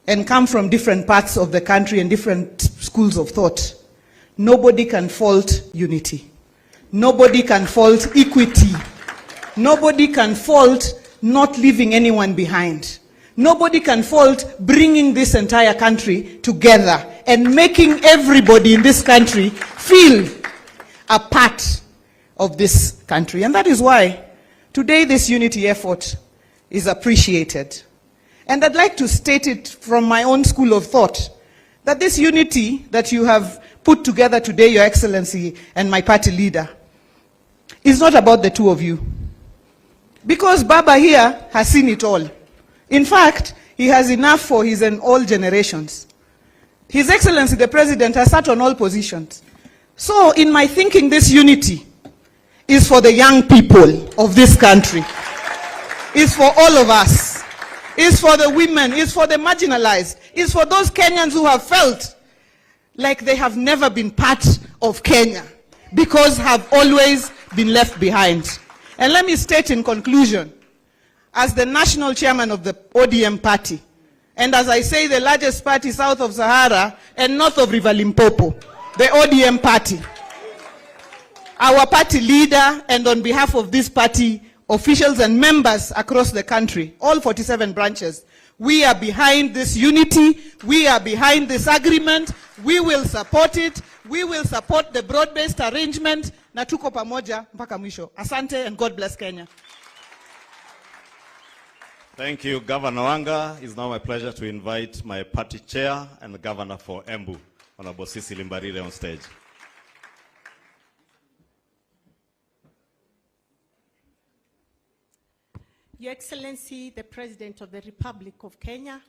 Speaker 14: and come from different parts of the country and different schools of thought, nobody can fault unity. Nobody can fault equity. Nobody can fault not leaving anyone behind. Nobody can fault bringing this entire country together and making everybody in this country feel a part of this country. And that is why today this unity effort is appreciated. And I'd like to state it from my own school of thought, that this unity that you have put together today, Your Excellency, and my party leader, is not about the two of you. Because Baba here has seen it all. In fact, he has enough for his and all generations. His Excellency, the President, has sat on all positions. So, in my thinking, this unity is for the young people of this country. It's for all of us. It's for the women. It's for the marginalized. It's for those Kenyans who have felt like they have never been part of Kenya because have always been left behind. And let me state in conclusion, as the national chairman of the ODM party, and as I say, the largest party south of Sahara and north of River Limpopo, the ODM party, our party leader, and on behalf of this party, officials and members across the country, all 47 branches, we are behind this unity, we are behind this agreement, we will support it, we will support the broad-based arrangement, na tuko pamoja mpaka mwisho. Asante and God bless Kenya.
Speaker 13: Thank you, Governor Wanga. It's now my pleasure to invite my party chair and the governor for Embu, Honorable Sisi Limbarire, on stage.
Speaker 15: Your Excellency, the President of the Republic of Kenya,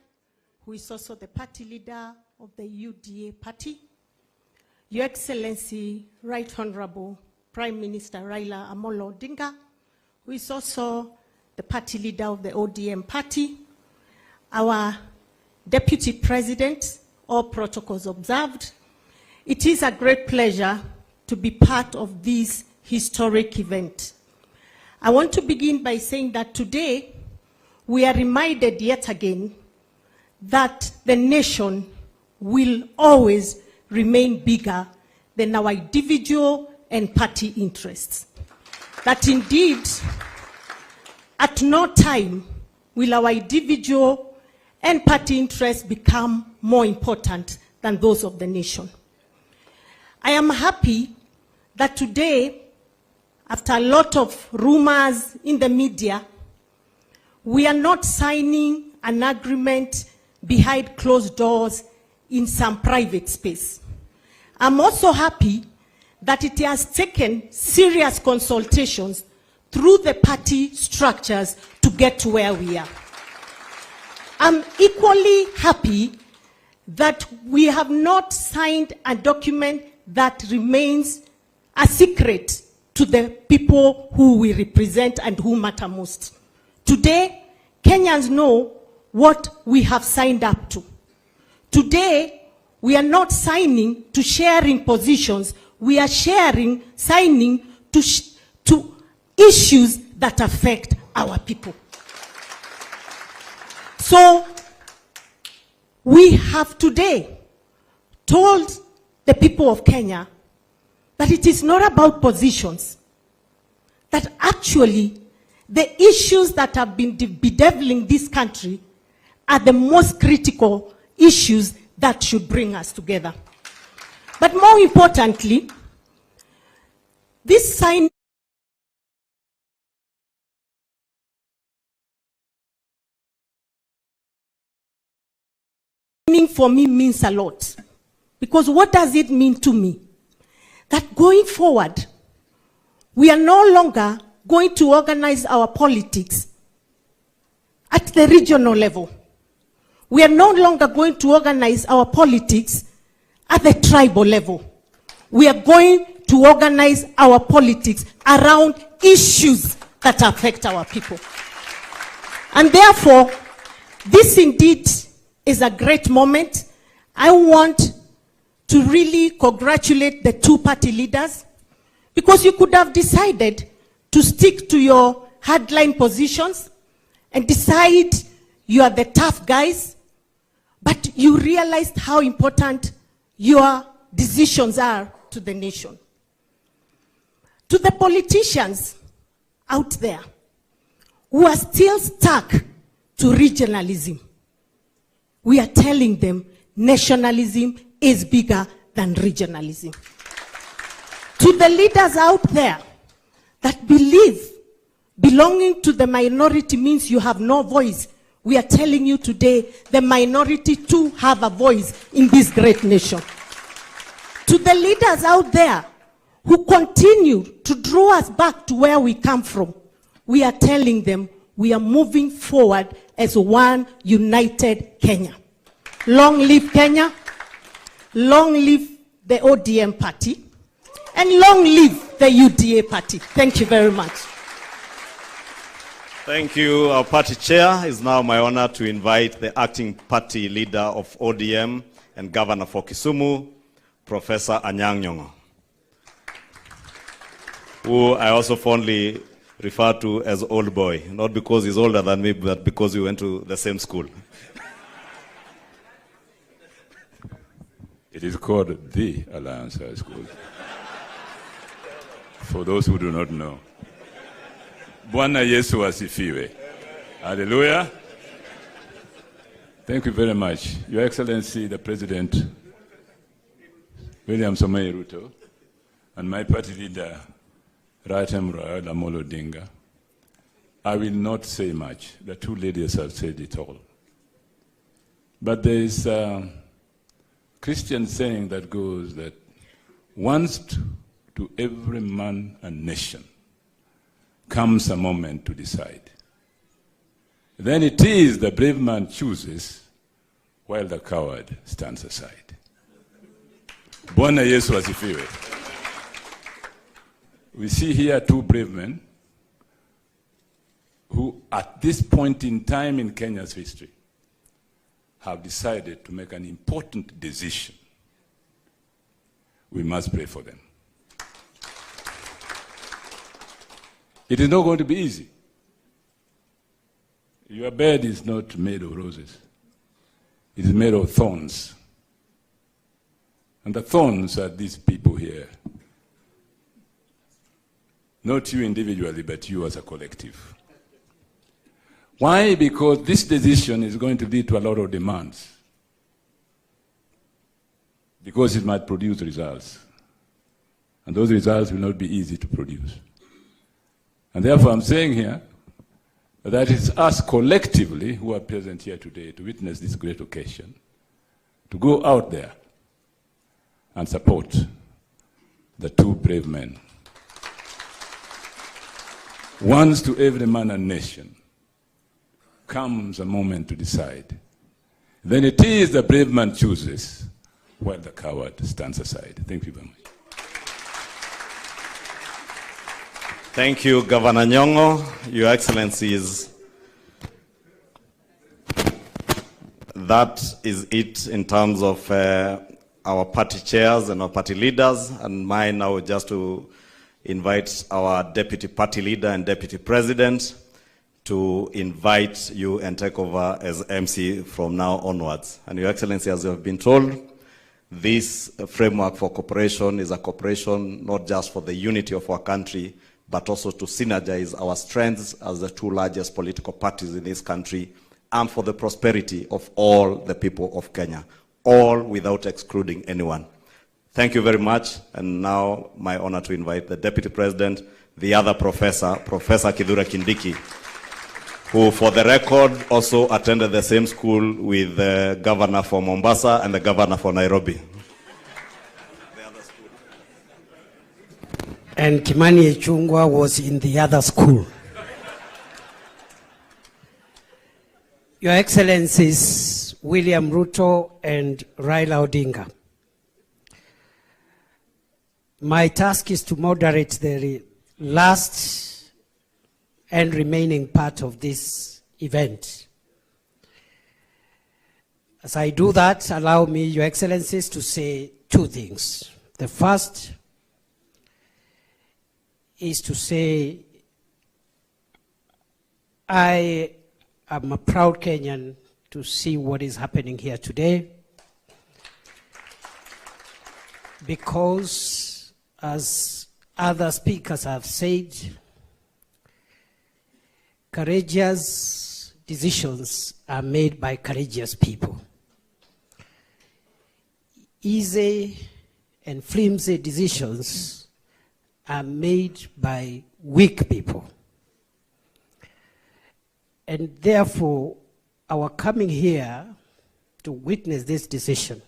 Speaker 15: who is also the party leader of the UDA party, Your Excellency, Right Honorable Prime Minister Raila Odinga, who is also the party leader of the ODM party, our Deputy President, all protocols observed. It is a great pleasure to be part of this historic event. I want to begin by saying that today we are reminded yet again that the nation will always remain bigger than our individual and party interests. That indeed, at no time will our individual and party interests become more important than those of the nation. I am happy that today, after a lot of rumors in the media, we are not signing an agreement behind closed doors in some private space. I'm also happy that it has taken serious consultations through the party structures to get to where we are. I'm equally happy that we have not signed a document that remains a secret to the people who we represent and who matter most. Today, Kenyans know what we have signed up to. Today, we are not signing to sharing positions. We are signing to issues that affect our people. So, we have today told the people of Kenya that it is not about positions, that actually the issues that have been bedeviling this country are the most critical issues that should bring us together. But more importantly, this sign for me means a lot. Because what does it mean to me? That going forward, We are no longer going to organize our politics at the regional level. We are no longer going to organize our politics at the tribal level. We are going to organize our politics around issues that affect our people. And therefore, this indeed is a great moment. I want to really congratulate the two party leaders, because you could have decided to stick to your hardline positions and decide you are the tough guys, but you realized how important your decisions are to the nation. To the politicians out there who are still stuck to regionalism, we are telling them nationalism is bigger than regionalism. To the leaders out there that believe belonging to the minority means you have no voice, we are telling you today the minority too have a voice in this great nation. To the leaders out there who continue to draw us back to where we come from, we are telling them we are moving forward as one united Kenya. Long live Kenya, long live the ODM party, and long live the UDA party. Thank you very much.
Speaker 13: Thank you. Our party chair. It's now my honor to invite the acting party leader of ODM and governor for Kisumu, Professor Anyang' Nyong'o, who I also fondly refer to as old boy, not because he's older than me, but because we went to the same school.
Speaker 16: It is called the Alliance High School. For those who do not know. Bwana Yesu asifiwe. Hallelujah. Thank you very much. Your Excellency, the President, William Samoei Ruto, and my party leader, Raila Odinga. I will not say much. The two ladies have said it all. But there is a Christian saying that goes that once to every man and nation comes a moment to decide. Then it is the brave man chooses while the coward stands aside. Bwana Yesu asifiwe. We see here two brave men who at this point in time in Kenya's history have decided to make an important decision. We must pray for them. It is not going to be easy. Your bed is not made of roses. It is made of thorns. And the thorns are these people here. Not you individually, but you as a collective. Why? Because this decision is going to lead to a lot of demands. Because it might produce results. And those results will not be easy to produce. And therefore I'm saying here that it's us collectively who are present here today to witness this great occasion, to go out there and support the two brave men. Once to every man and nation comes a moment to decide. Then it is the brave man chooses while the coward stands aside. Thank you very much.
Speaker 13: Thank you, Governor Nyong'o. Your Excellencies, that is it in terms of our party chairs and our party leaders, and mine now just to invite our deputy party leader and deputy president to invite you and take over as MC from now onwards. And Your Excellency, as you have been told, this framework for cooperation is a cooperation not just for the unity of our country, but also to synergize our strengths as the two largest political parties in this country and for the prosperity of all the people of Kenya, all without excluding anyone. Thank you very much, and now my honor to invite the Deputy President, the other professor, Professor Kithure Kindiki, who for the record also attended the same school with the governor for Mombasa and the governor for Nairobi.
Speaker 17: and Kimani Ichung'wah was in the other school. Your Excellencies, William Ruto and Raila Odinga, my task is to moderate the last and remaining part of this event. As I do that, allow me, Your Excellencies, to say two things. The first is to say I am a proud Kenyan to see what is happening here today, because, as other speakers have said, courageous decisions are made by courageous people. Easy and flimsy decisions are made by weak people. And therefore, our coming here to witness this decision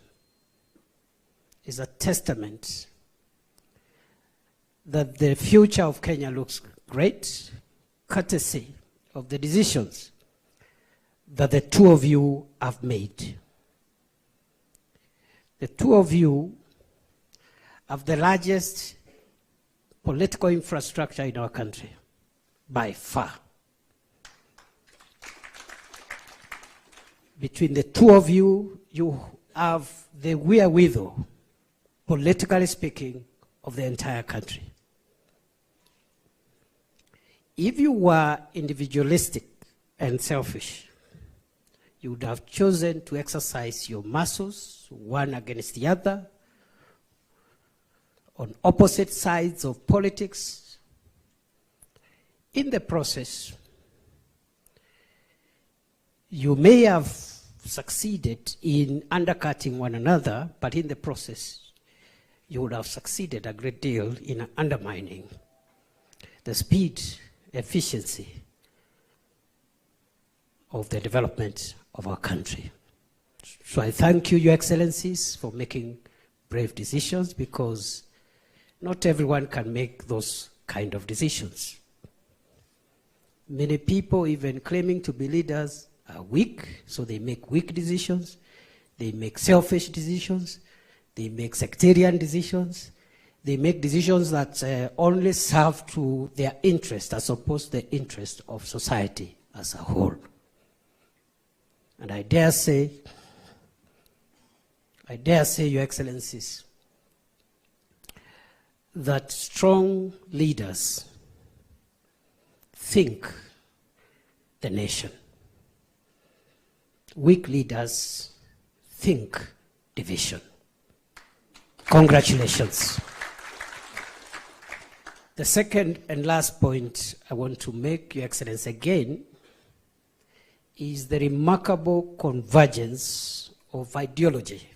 Speaker 17: is a testament that the future of Kenya looks great, courtesy of the decisions that the two of you have made. The two of you have the largest political infrastructure in our country, by far. Between the two of you, you have the wherewithal, politically speaking, of the entire country. If you were individualistic and selfish, you would have chosen to exercise your muscles, one against the other, on opposite sides of politics. In the process, you may have succeeded in undercutting one another, but in the process, you would have succeeded a great deal in undermining the speed, efficiency of the development of our country. So I thank you, Your Excellencies, for making brave decisions, because not everyone can make those kind of decisions. Many people, even claiming to be leaders, are weak, so they make weak decisions. They make selfish decisions. They make sectarian decisions. They make decisions that only serve to their interest as opposed to the interest of society as a whole. And I dare say, Your Excellencies, that strong leaders think the nation. Weak leaders think division. Congratulations. The second and last point I want to make, Your Excellency, again, is the remarkable convergence of ideology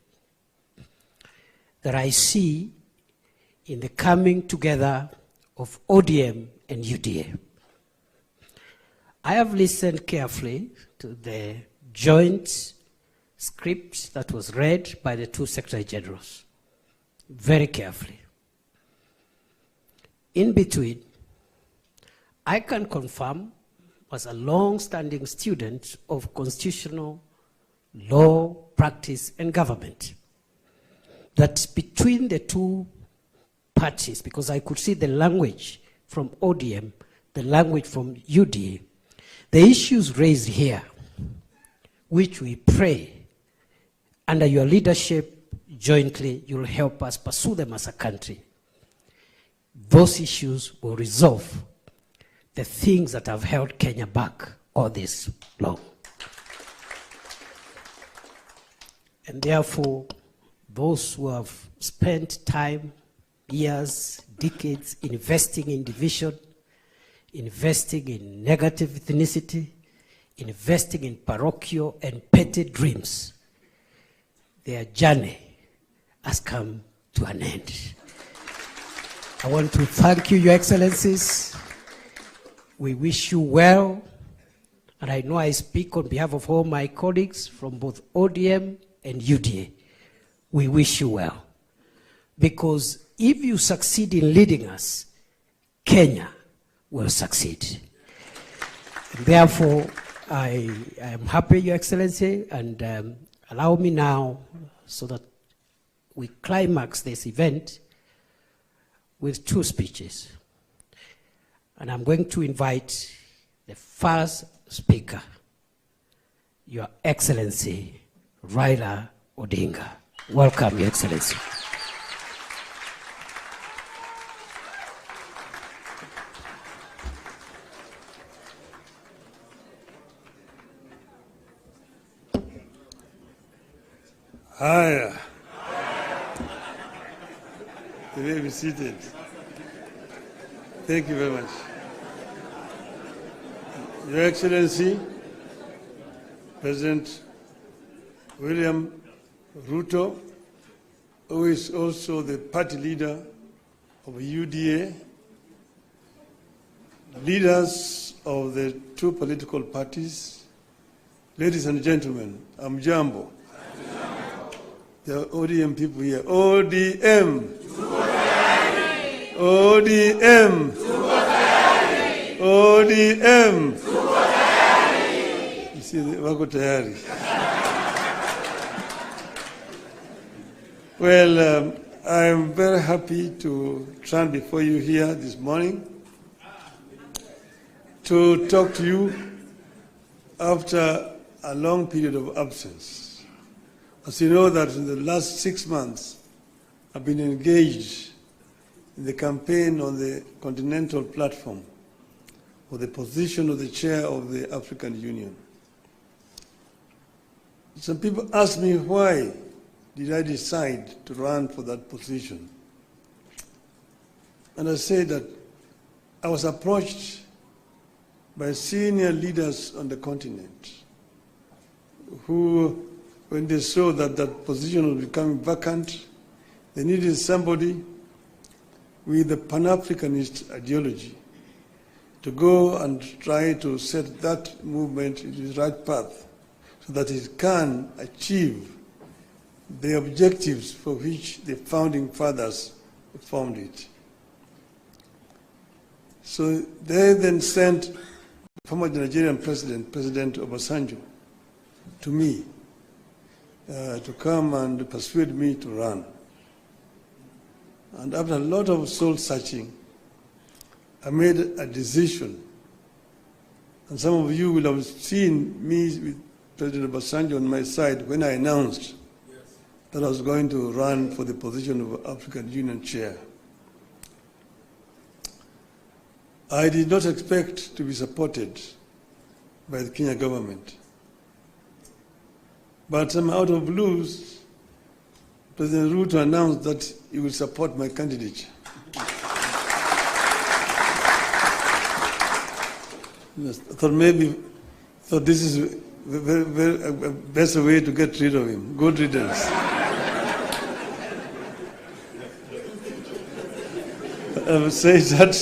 Speaker 17: that I see in the coming together of ODM and UDA. I have listened carefully to the joint script that was read by the two Secretary Generals, very carefully. In between, I can confirm, as a long-standing student of constitutional law, practice, and government, that between the two parties, because I could see the language from ODM, the language from UDA, the issues raised here, which we pray under your leadership jointly, you'll help us pursue them as a country. Those issues will resolve the things that have held Kenya back all this long. And therefore, those who have spent time, years, decades investing in division, investing in negative ethnicity, investing in parochial and petty dreams, their journey has come to an end. I want to thank you, Your Excellencies. We wish you well, and I know I speak on behalf of all my colleagues from both ODM and UDA. We wish you well, because if you succeed in leading us, Kenya will succeed. Therefore, I am happy, Your Excellency, and allow me now, so that we climax this event with 2 speeches. And I'm going to invite the first speaker, Your Excellency, Raila Odinga. Welcome, Your Excellency.
Speaker 9: Hi. You may be seated. Thank you very much. Your Excellency, President William Ruto, who is also the party leader of UDA, leaders of the 2 political parties, ladies and gentlemen, Amjambo. The ODM people here. ODM. ODM. ODM. You see, wako tayari. Well, I'm very happy to stand before you here this morning to talk to you after a long period of absence. As you know, that in the last 6 months, I've been engaged in the campaign on the continental platform for the position of the chair of the African Union. Some people ask me, why did I decide to run for that position? And I say that I was approached by senior leaders on the continent who, when they saw that that position was becoming vacant, they needed somebody with a Pan-Africanist ideology to go and try to set that movement in the right path so that it can achieve the objectives for which the founding fathers formed it. So they then sent former Nigerian President Obasanjo, to me, to come and persuade me to run. And after a lot of soul searching, I made a decision. And some of you will have seen me with President Obasanjo on my side when I announced that I was going to run for the position of African Union chair. I did not expect to be supported by the Kenya government. But out of blues, President Ruto announced that he will support my candidature. I thought this is the best way to get rid of him. Good riddance. I would say that,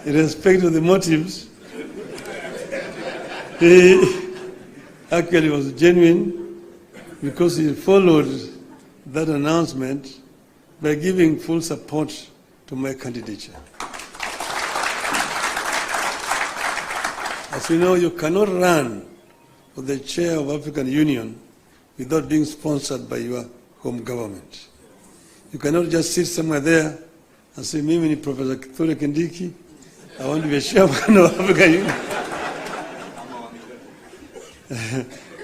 Speaker 9: in respect of the motives, he actually was genuine because he followed that announcement by giving full support to my candidature. As you know, you cannot run for the chair of African Union without being sponsored by your home government. You cannot just sit somewhere there and say, Mimi ni Professor Kithure Kindiki, I want to be a chairman of African Union.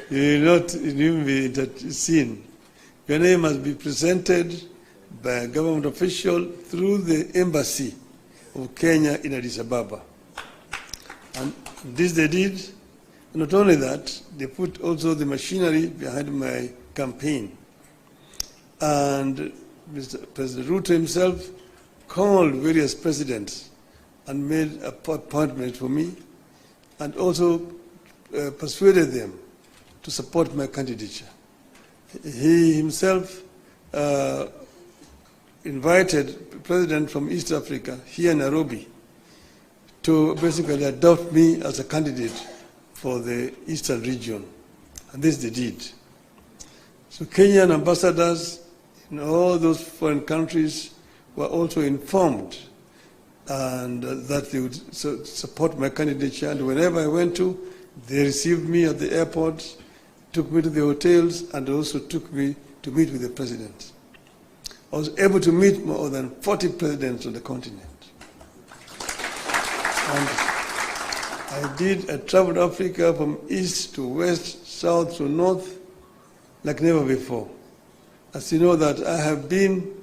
Speaker 9: You will not even be seen. Your name must be presented by a government official through the embassy of Kenya in Addis Ababa. And this they did. Not only that, they put also the machinery behind my campaign. And President Ruto himself called various presidents and made appointments for me, and also persuaded them to support my candidature. He himself invited a president from East Africa, here in Nairobi, to basically adopt me as a candidate for the Eastern region. And this they did. So Kenyan ambassadors in all those foreign countries were also informed and that they would support my candidature. And whenever I went to, they received me at the airport, took me to the hotels, and also took me to meet with the president. I was able to meet more than 40 presidents on the continent. And I traveled Africa from east to west, south to north, like never before. As you know that I have been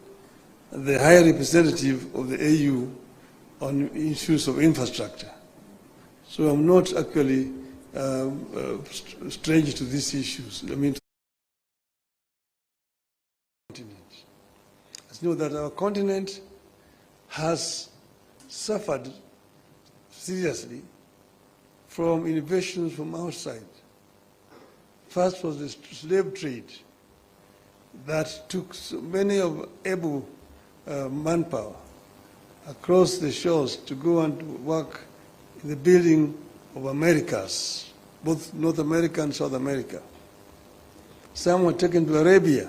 Speaker 9: the high representative of the AU on issues of infrastructure. So I'm not actually strange to these issues. I mean, as you know that our continent has suffered seriously from innovations from outside. First was the slave trade that took so many of able manpower across the shores to go and work in the building of Americas, both North America and South America. Some were taken to Arabia,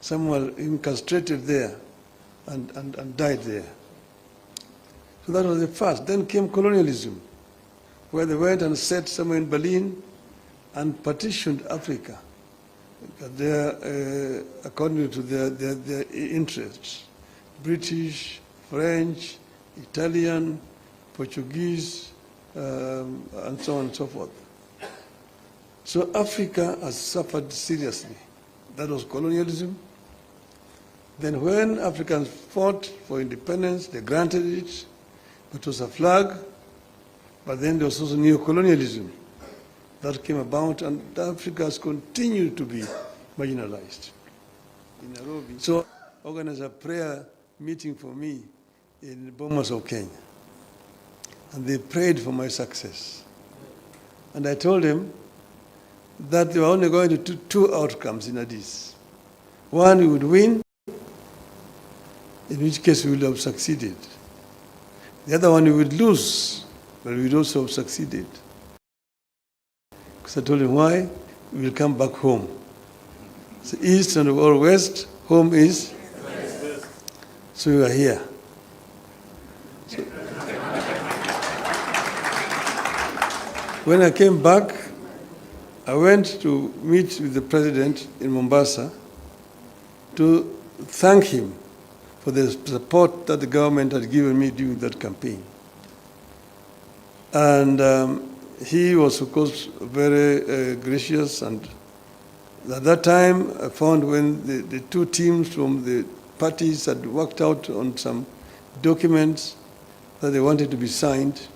Speaker 9: some were incarcerated there and died there. So that was the first. Then came colonialism, where they went and set somewhere in Berlin and partitioned Africa according to their interests. British, French, Italian, Portuguese, and so on and so forth. So Africa has suffered seriously. That was colonialism. Then when Africans fought for independence, they granted it, but it was a flag. But then there was also neo-colonialism that came about, and Africa has continued to be marginalized. In Nairobi, so organized a prayer meeting for me in Bomas of Kenya. And they prayed for my success. And I told them that they were only going to do two outcomes in Addis. One, we would win, in which case we would have succeeded. The other one, we would lose, but we would also have succeeded. Because I told him, why? We will come back home. So east and or west, home is? West. So we are here. So when I came back, I went to meet with the president in Mombasa to thank him for the support that the government had given me during that campaign. And he was, of course, very gracious. And at that time, I found when the two teams from the parties had worked out on some documents that they wanted to be signed,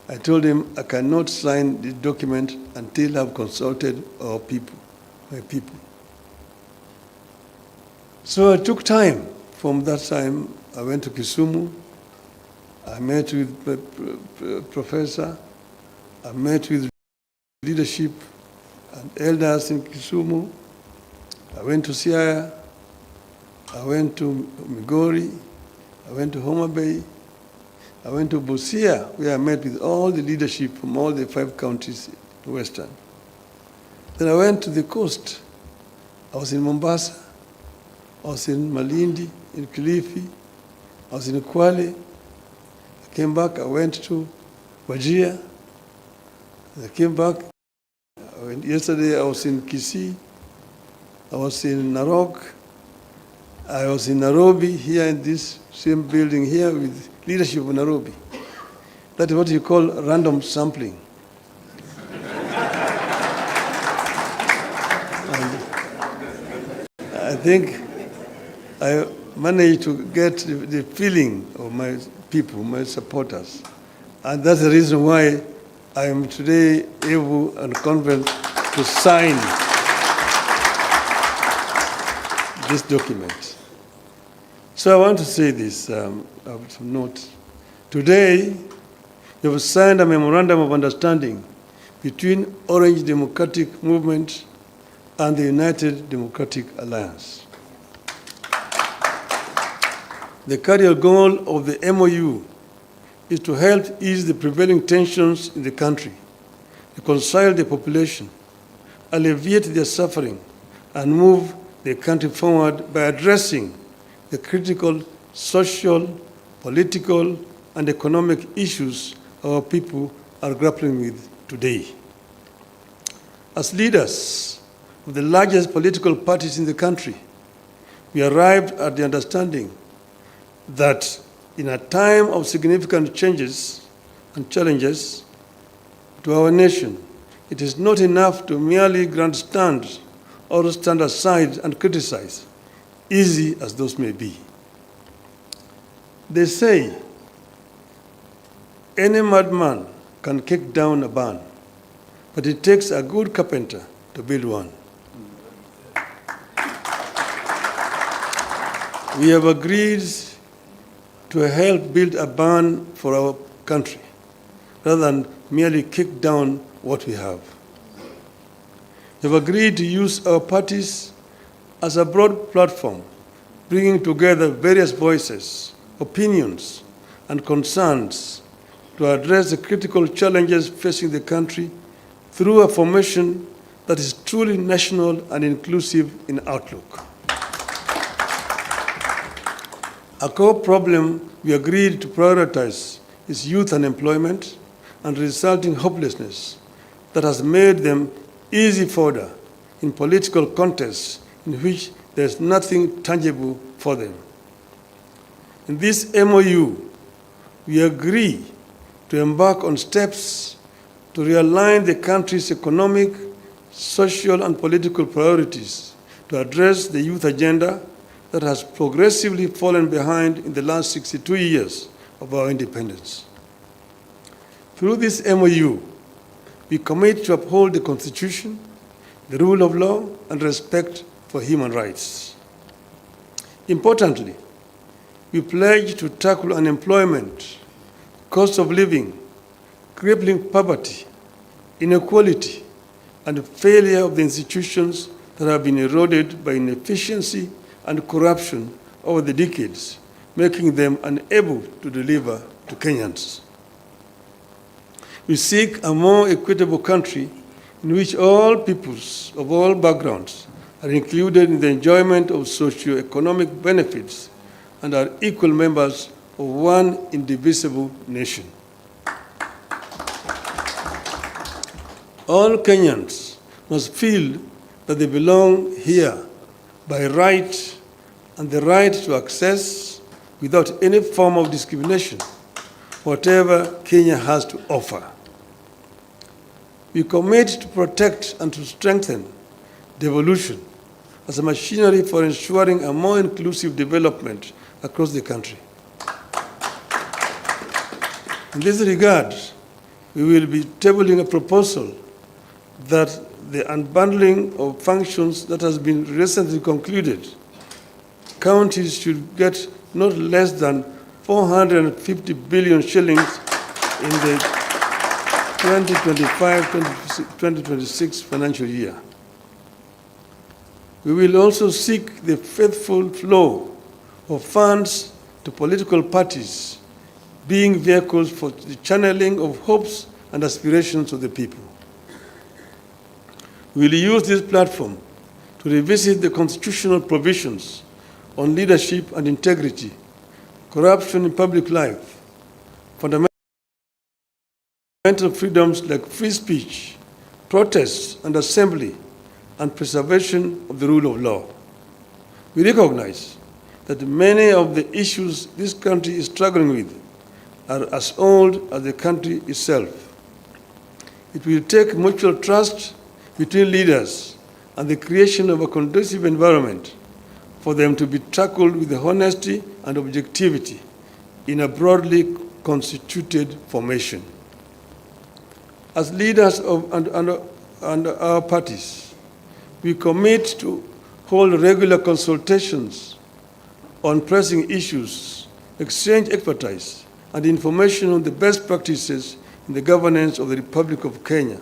Speaker 9: I told him I cannot sign the document until I've consulted our people, my people. So I took time. From that time, I went to Kisumu. I met with the professor. I met with leadership and elders in Kisumu. I went to Siaya. I went to Migori. I went to Homa Bay. I went to Busia, where I met with all the leadership from all the 5 counties in Western. Then I went to the coast. I was in Mombasa. I was in Malindi, in Kilifi. I was in Kwale. I came back. I went to Wajir. I came back. Yesterday I was in Kisii. I was in Narok. I was in Nairobi, here in this same building here with leadership of Nairobi. That is what you call random sampling. I think I managed to get the feeling of my people, my supporters. And that's the reason why I am today able and confident to sign this document. So I want to say this of note. Today, you have signed a memorandum of understanding between Orange Democratic Movement and the United Democratic Alliance. The cardinal goal of the MOU is to help ease the prevailing tensions in the country, reconcile the population, alleviate their suffering, and move the country forward by addressing the critical social political, and economic issues our people are grappling with today. As leaders of the largest political parties in the country, we arrived at the understanding that in a time of significant changes and challenges to our nation, it is not enough to merely grandstand or stand aside and criticize, easy as those may be. They say, any madman can kick down a barn, but it takes a good carpenter to build one. We have agreed to help build a barn for our country, rather than merely kick down what we have. We have agreed to use our parties as a broad platform, bringing together various voices, opinions, and concerns to address the critical challenges facing the country through a formation that is truly national and inclusive in outlook. A core problem we agreed to prioritize is youth unemployment and resulting hopelessness that has made them easy fodder in political contests in which there is nothing tangible for them. In this MOU, we agree to embark on steps to realign the country's economic, social, and political priorities to address the youth agenda that has progressively fallen behind in the last 62 years of our independence. Through this MOU, we commit to uphold the Constitution, the rule of law, and respect for human rights. Importantly, we pledge to tackle unemployment, cost of living, crippling poverty, inequality, and failure of the institutions that have been eroded by inefficiency and corruption over the decades, making them unable to deliver to Kenyans. We seek a more equitable country in which all peoples of all backgrounds are included in the enjoyment of socio-economic benefits and are equal members of one indivisible nation. All Kenyans must feel that they belong here by right and the right to access, without any form of discrimination, whatever Kenya has to offer. We commit to protect and to strengthen devolution as a machinery for ensuring a more inclusive development across the country. In this regard, we will be tabling a proposal that the unbundling of functions that has been recently concluded, counties should get not less than 450 billion shillings in the 2025-2026 financial year. We will also seek the faithful flow of funds to political parties, being vehicles for the channeling of hopes and aspirations of the people. We will use this platform to revisit the constitutional provisions on leadership and integrity, corruption in public life, fundamental freedoms like free speech, protest and assembly, and preservation of the rule of law. We recognize that many of the issues this country is struggling with are as old as the country itself. It will take mutual trust between leaders and the creation of a conducive environment for them to be tackled with honesty and objectivity in a broadly constituted formation. As leaders of our parties, we commit to hold regular consultations on pressing issues, exchange expertise and information on the best practices in the governance of the Republic of Kenya,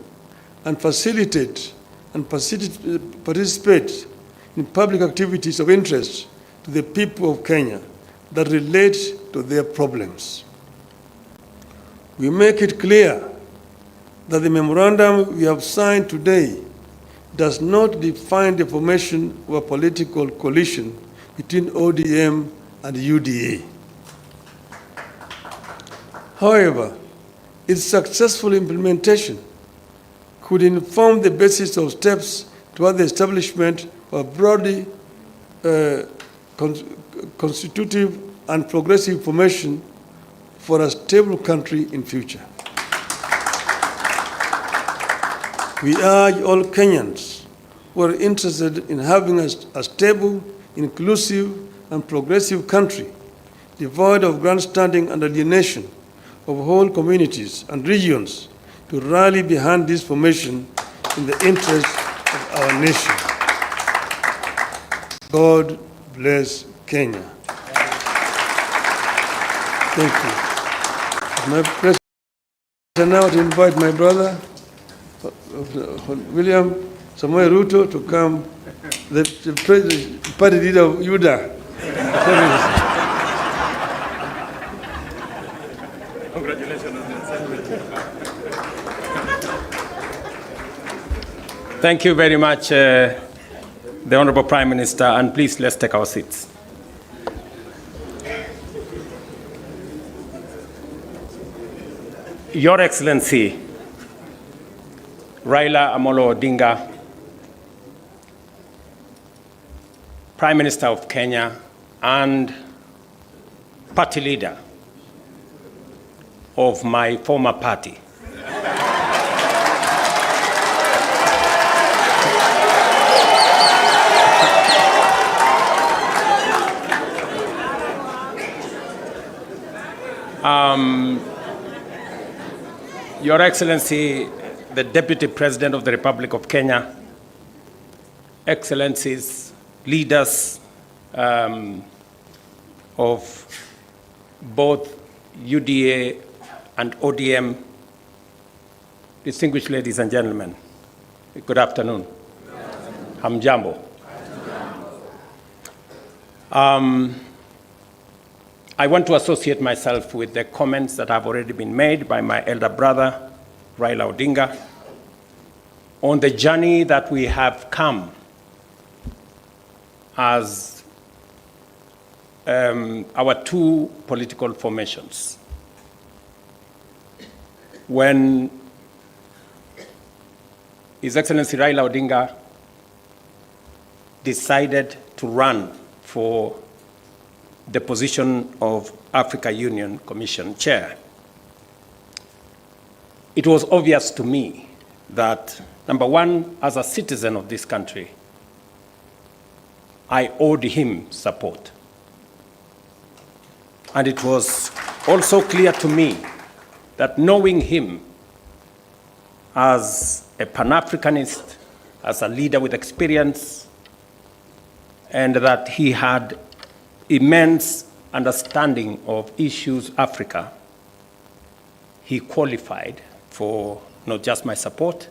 Speaker 9: and facilitate and participate in public activities of interest to the people of Kenya that relate to their problems. We make it clear that the memorandum we have signed today does not define the formation of a political coalition between ODM and UDA. However, its successful implementation could inform the basis of steps toward the establishment of a broadly constitutive and progressive formation for a stable country in future. We urge all Kenyans who are interested in having a stable, inclusive, and progressive country, devoid of grandstanding and alienation of whole communities and regions, to rally behind this formation in the interest of our nation. God bless Kenya. Thank you. My president now to invite my brother, William Samoei Ruto, to come, the party leader of UDA.
Speaker 18: Thank you very much, the Honorable Prime Minister, and please let's take our seats. Your Excellency, Raila Amolo Odinga, Prime Minister of Kenya and party leader of my former party. Your Excellency, the Deputy President of the Republic of Kenya, Excellencies, leaders of both UDA and ODM, distinguished ladies and gentlemen, good afternoon. Hamjambo. I want to associate myself with the comments that have already been made by my elder brother, Raila Odinga, on the journey that we have come as our two political formations. When His Excellency Raila Odinga decided to run for the position of Africa Union Commission Chair, it was obvious to me that, number one, as a citizen of this country, I owed him support. And it was also clear to me that knowing him as a Pan-Africanist, as a leader with experience, and that he had immense understanding of issues Africa, he qualified for not just my support,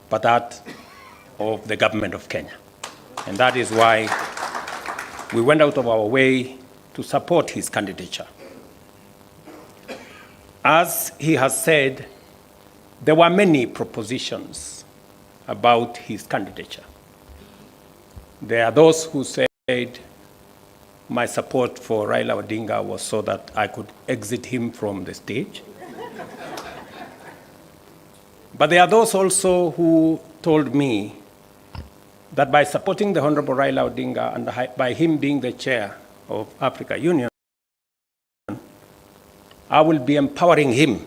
Speaker 18: but that of the government of Kenya. And that is why we went out of our way to support his candidature. As he has said, there were many propositions about his candidature. There are those who said my support for Raila Odinga was so that I could exit him from the stage. But there are those also who told me that by supporting the Honorable Raila Odinga and by him being the chair of Africa Union, I will be empowering him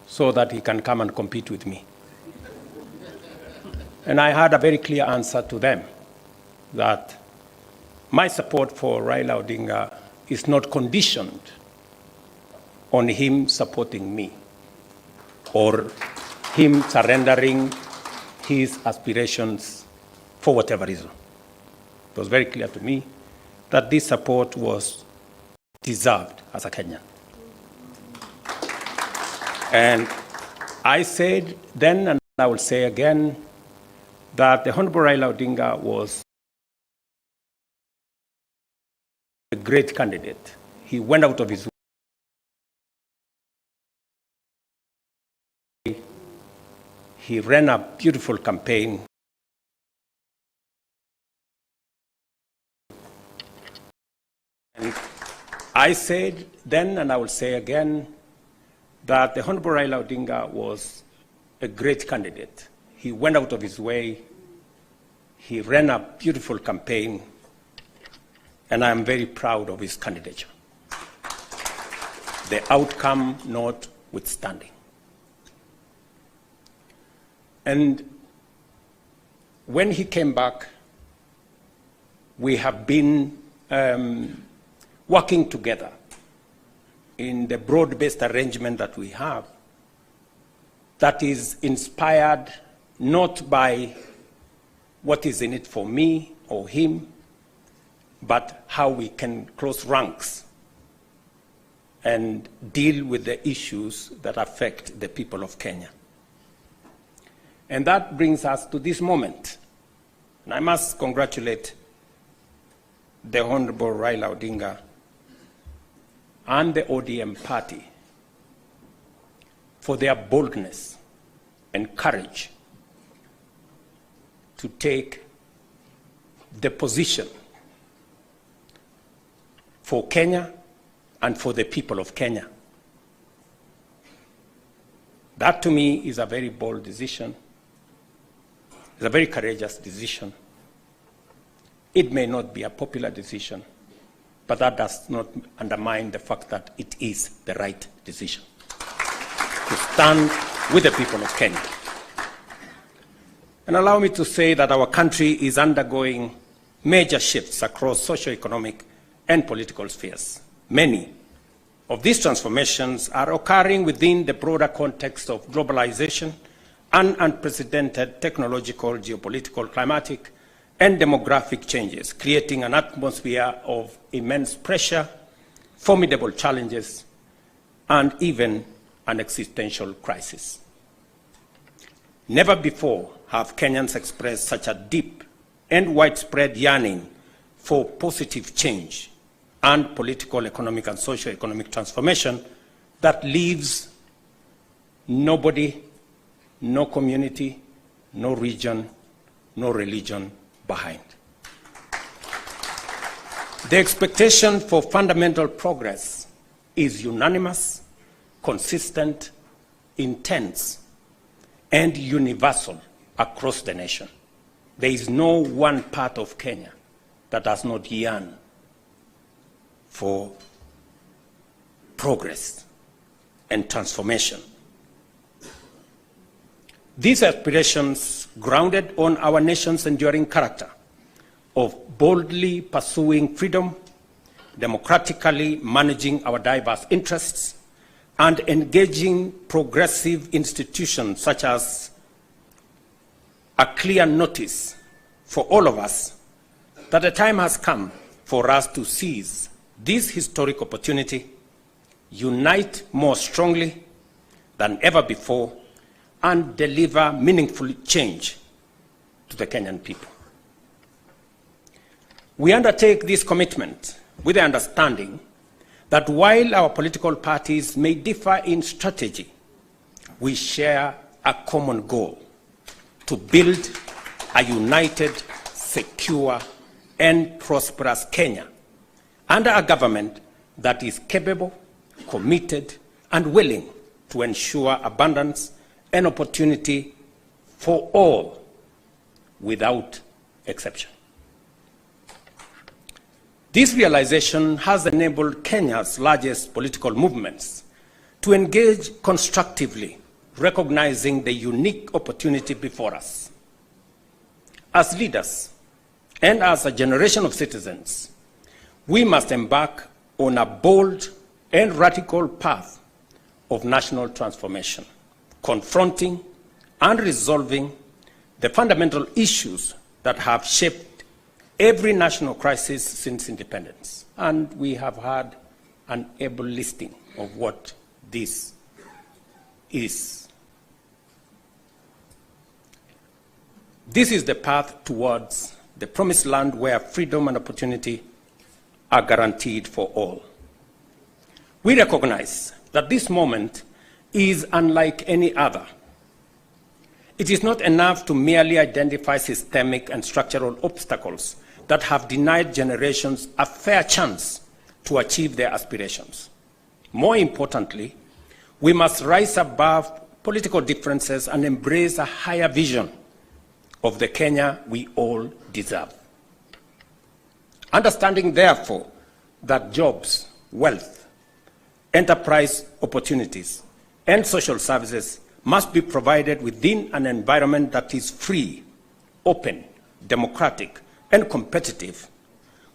Speaker 18: so that he can come and compete with me. And I had a very clear answer to them, that my support for Raila Odinga is not conditioned on him supporting me or him surrendering his aspirations for whatever reason. It was very clear to me that this support was deserved as a Kenyan. And I said then, and I will say again, that the Honorable Raila Odinga was a great candidate. He went out of his way. He ran a beautiful campaign. And I said then, and I will say again, that the Honorable Raila Odinga was a great candidate. He went out of his way. He ran a beautiful campaign, and I am very proud of his candidature. The outcome notwithstanding. And when he came back, we have been working together in the broad-based arrangement that we have that is inspired not by what is in it for me or him, but how we can close ranks and deal with the issues that affect the people of Kenya. And that brings us to this moment. And I must congratulate the Honorable Raila Odinga and the ODM party for their boldness and courage to take the position for Kenya and for the people of Kenya. That to me is a very bold decision. It's a very courageous decision. It may not be a popular decision, but that does not undermine the fact that it is the right decision to stand with the people of Kenya. And allow me to say that our country is undergoing major shifts across socio-economic and political spheres. Many of these transformations are occurring within the broader context of globalization and unprecedented technological, geopolitical, climatic, and demographic changes, creating an atmosphere of immense pressure, formidable challenges, and even an existential crisis. Never before have Kenyans expressed such a deep and widespread yearning for positive change and political, economic, and socio-economic transformation that leaves nobody, no community, no region, no religion behind. The expectation for fundamental progress is unanimous, consistent, intense, and universal across the nation. There is no one part of Kenya that does not yearn for progress and transformation. These aspirations, grounded on our nation's enduring character of boldly pursuing freedom, democratically managing our diverse interests, and engaging progressive institutions such as a clear notice for all of us that the time has come for us to seize this historic opportunity, unite more strongly than ever before, and deliver meaningful change to the Kenyan people. We undertake this commitment with the understanding that while our political parties may differ in strategy, we share a common goal: to build a united, secure, and prosperous Kenya under a government that is capable, committed, and willing to ensure abundance and opportunity for all without exception. This realization has enabled Kenya's largest political movements to engage constructively, recognizing the unique opportunity before us. As leaders and as a generation of citizens, we must embark on a bold and radical path of national transformation, confronting and resolving the fundamental issues that have shaped every national crisis since independence. And we have had an able listing of what this is. This is the path towards the promised land where freedom and opportunity are guaranteed for all. We recognize that this moment is unlike any other. It is not enough to merely identify systemic and structural obstacles that have denied generations a fair chance to achieve their aspirations. More importantly, we must rise above political differences and embrace a higher vision of the Kenya we all deserve. Understanding, therefore, that jobs, wealth, enterprise opportunities, and social services must be provided within an environment that is free, open, democratic, and competitive,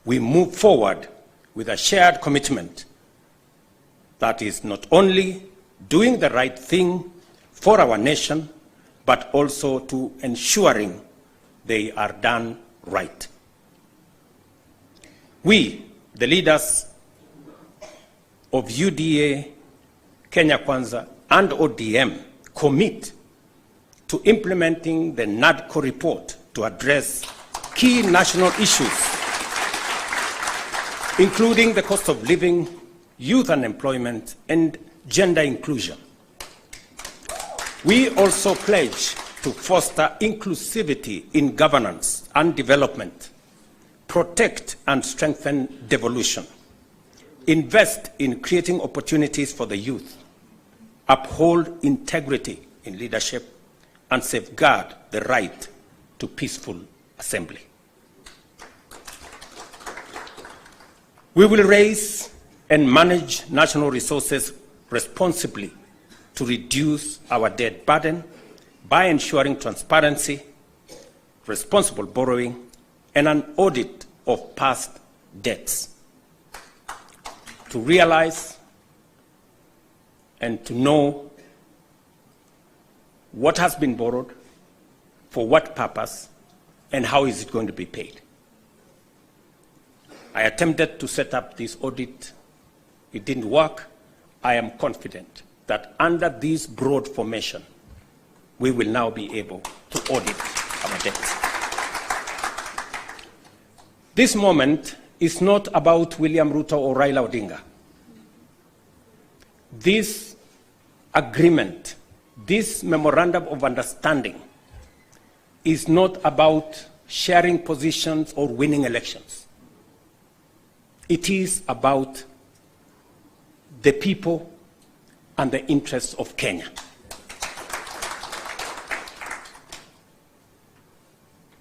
Speaker 18: we move forward with a shared commitment that is not only doing the right thing for our nation, but also to ensuring they are done right. We, the leaders of UDA, Kenya Kwanza, and ODM, commit to implementing the NADCO report to address key national issues, including the cost of living, youth unemployment, and gender inclusion. We also pledge to foster inclusivity in governance and development, protect and strengthen devolution, invest in creating opportunities for the youth, uphold integrity in leadership, and safeguard the right to peaceful assembly. We will raise and manage national resources responsibly to reduce our debt burden by ensuring transparency, responsible borrowing, and an audit of past debts. To realize and to know what has been borrowed, for what purpose, and how is it going to be paid. I attempted to set up this audit. It didn't work. I am confident that under this broad formation, we will now be able to audit our debts. This moment is not about William Ruto or Raila Odinga. This agreement, this memorandum of understanding, is not about sharing positions or winning elections. It is about the people and the interests of Kenya.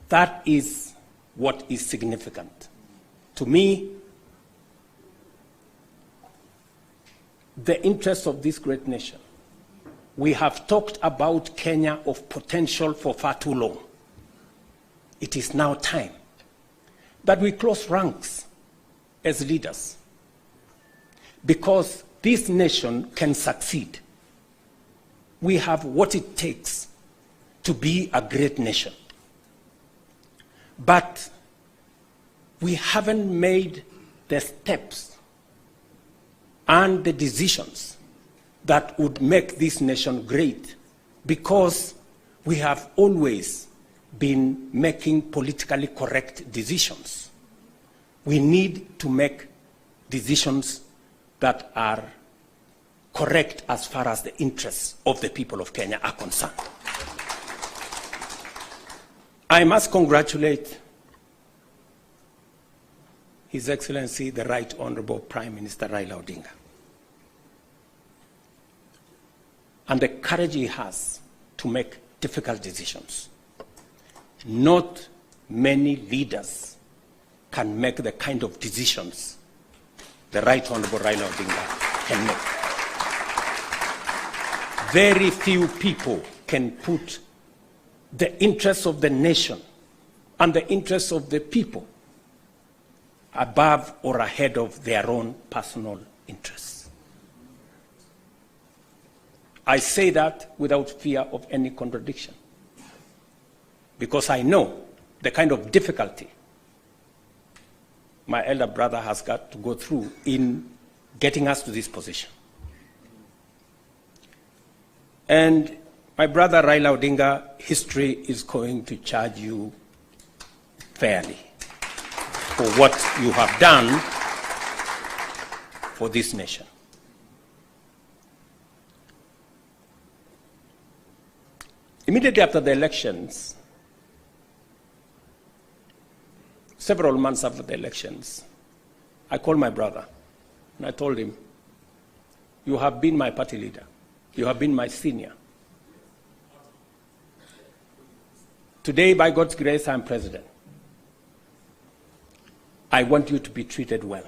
Speaker 18: That is what is significant. To me, the interests of this great nation. We have talked about Kenya of potential for far too long. It is now time that we close ranks as leaders, because this nation can succeed. We have what it takes to be a great nation. But we haven't made the steps and the decisions that would make this nation great, because we have always been making politically correct decisions. We need to make decisions that are correct as far as the interests of the people of Kenya are concerned. I must congratulate His Excellency, the Right Honorable Prime Minister Raila Odinga, and the courage he has to make difficult decisions. Not many leaders can make the kind of decisions the Right Honorable Raila Odinga can make. Very few people can put the interests of the nation and the interests of the people above or ahead of their own personal interests. I say that without fear of any contradiction, because I know the kind of difficulty my elder brother has got to go through in getting us to this position. And my brother Raila Odinga, history is going to charge you fairly for what you have done for this nation. Immediately after the elections, several months after the elections, I called my brother And I told him, you have been my party leader. You have been my senior. Today, by God's grace, I'm president. I want you to be treated well.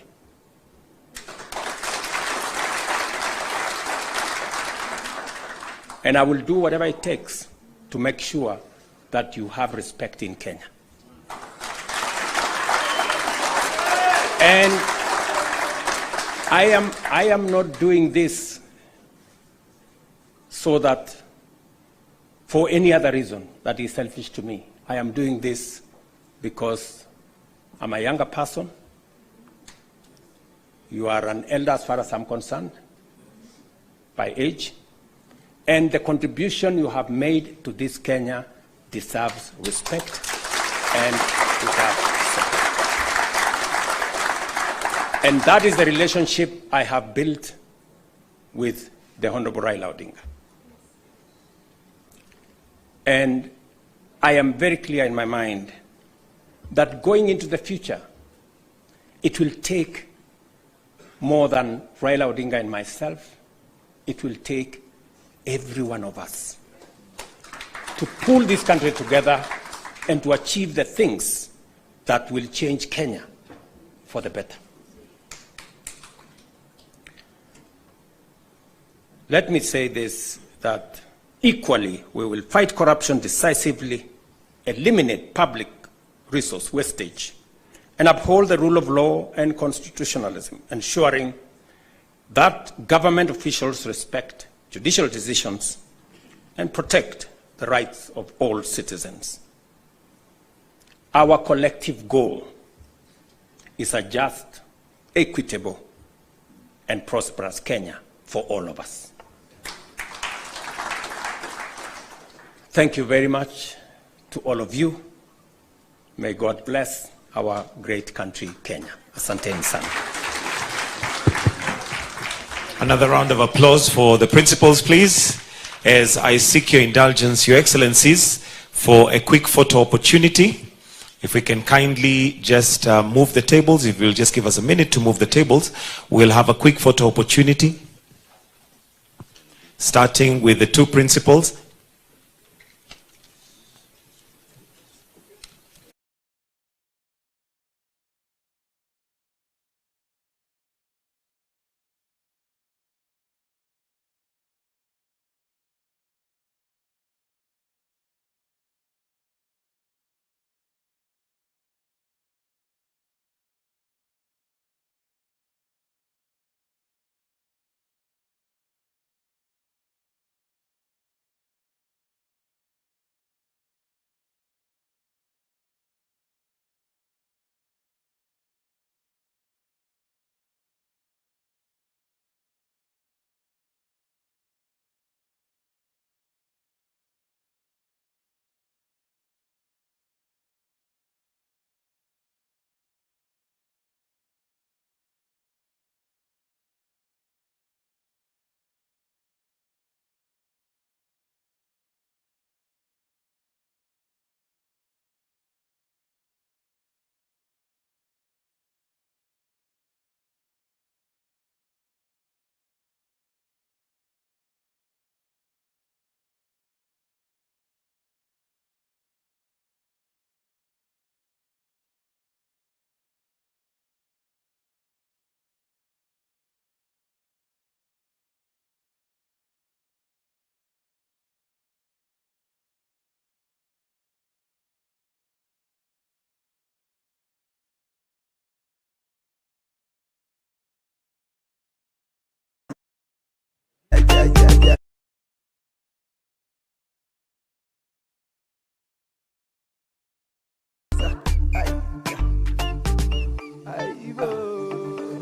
Speaker 18: And I will do whatever it takes to make sure that you have respect in Kenya. And I am not doing this so that for any other reason that is selfish to me. I am doing this because I'm a younger person. You are an elder as far as I'm concerned, by age. And the contribution you have made to this Kenya deserves respect and deserves support. And that is the relationship I have built with the Honorable Raila Odinga. And I am very clear in my mind that going into the future, it will take more than Raila Odinga and myself. It will take every one of us to pull this country together and to achieve the things that will change Kenya for the better. Let me say this, that equally we will fight corruption decisively, eliminate public resource wastage, and uphold the rule of law and constitutionalism, ensuring that government officials respect judicial decisions and protect the rights of all citizens. Our collective goal is a just, equitable, and prosperous Kenya for all of us. Thank you very much to all of you. May God bless our great country, Kenya. Asanteni sana.
Speaker 8: Another round of applause for the principals, please, as I seek your indulgence, Your Excellencies, for a quick photo opportunity. If we can kindly just move the tables, if you'll just give us a minute to move the tables, we'll have a quick photo opportunity, starting with the two principals.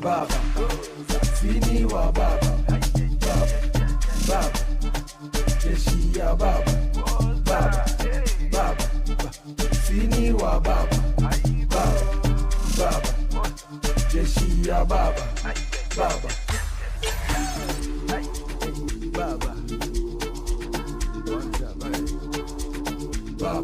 Speaker 7: Baba, Fini wa Baba, Baba, Jeshia Baba, Baba, Fini wa Baba, Baba, Jeshia Baba, Baba.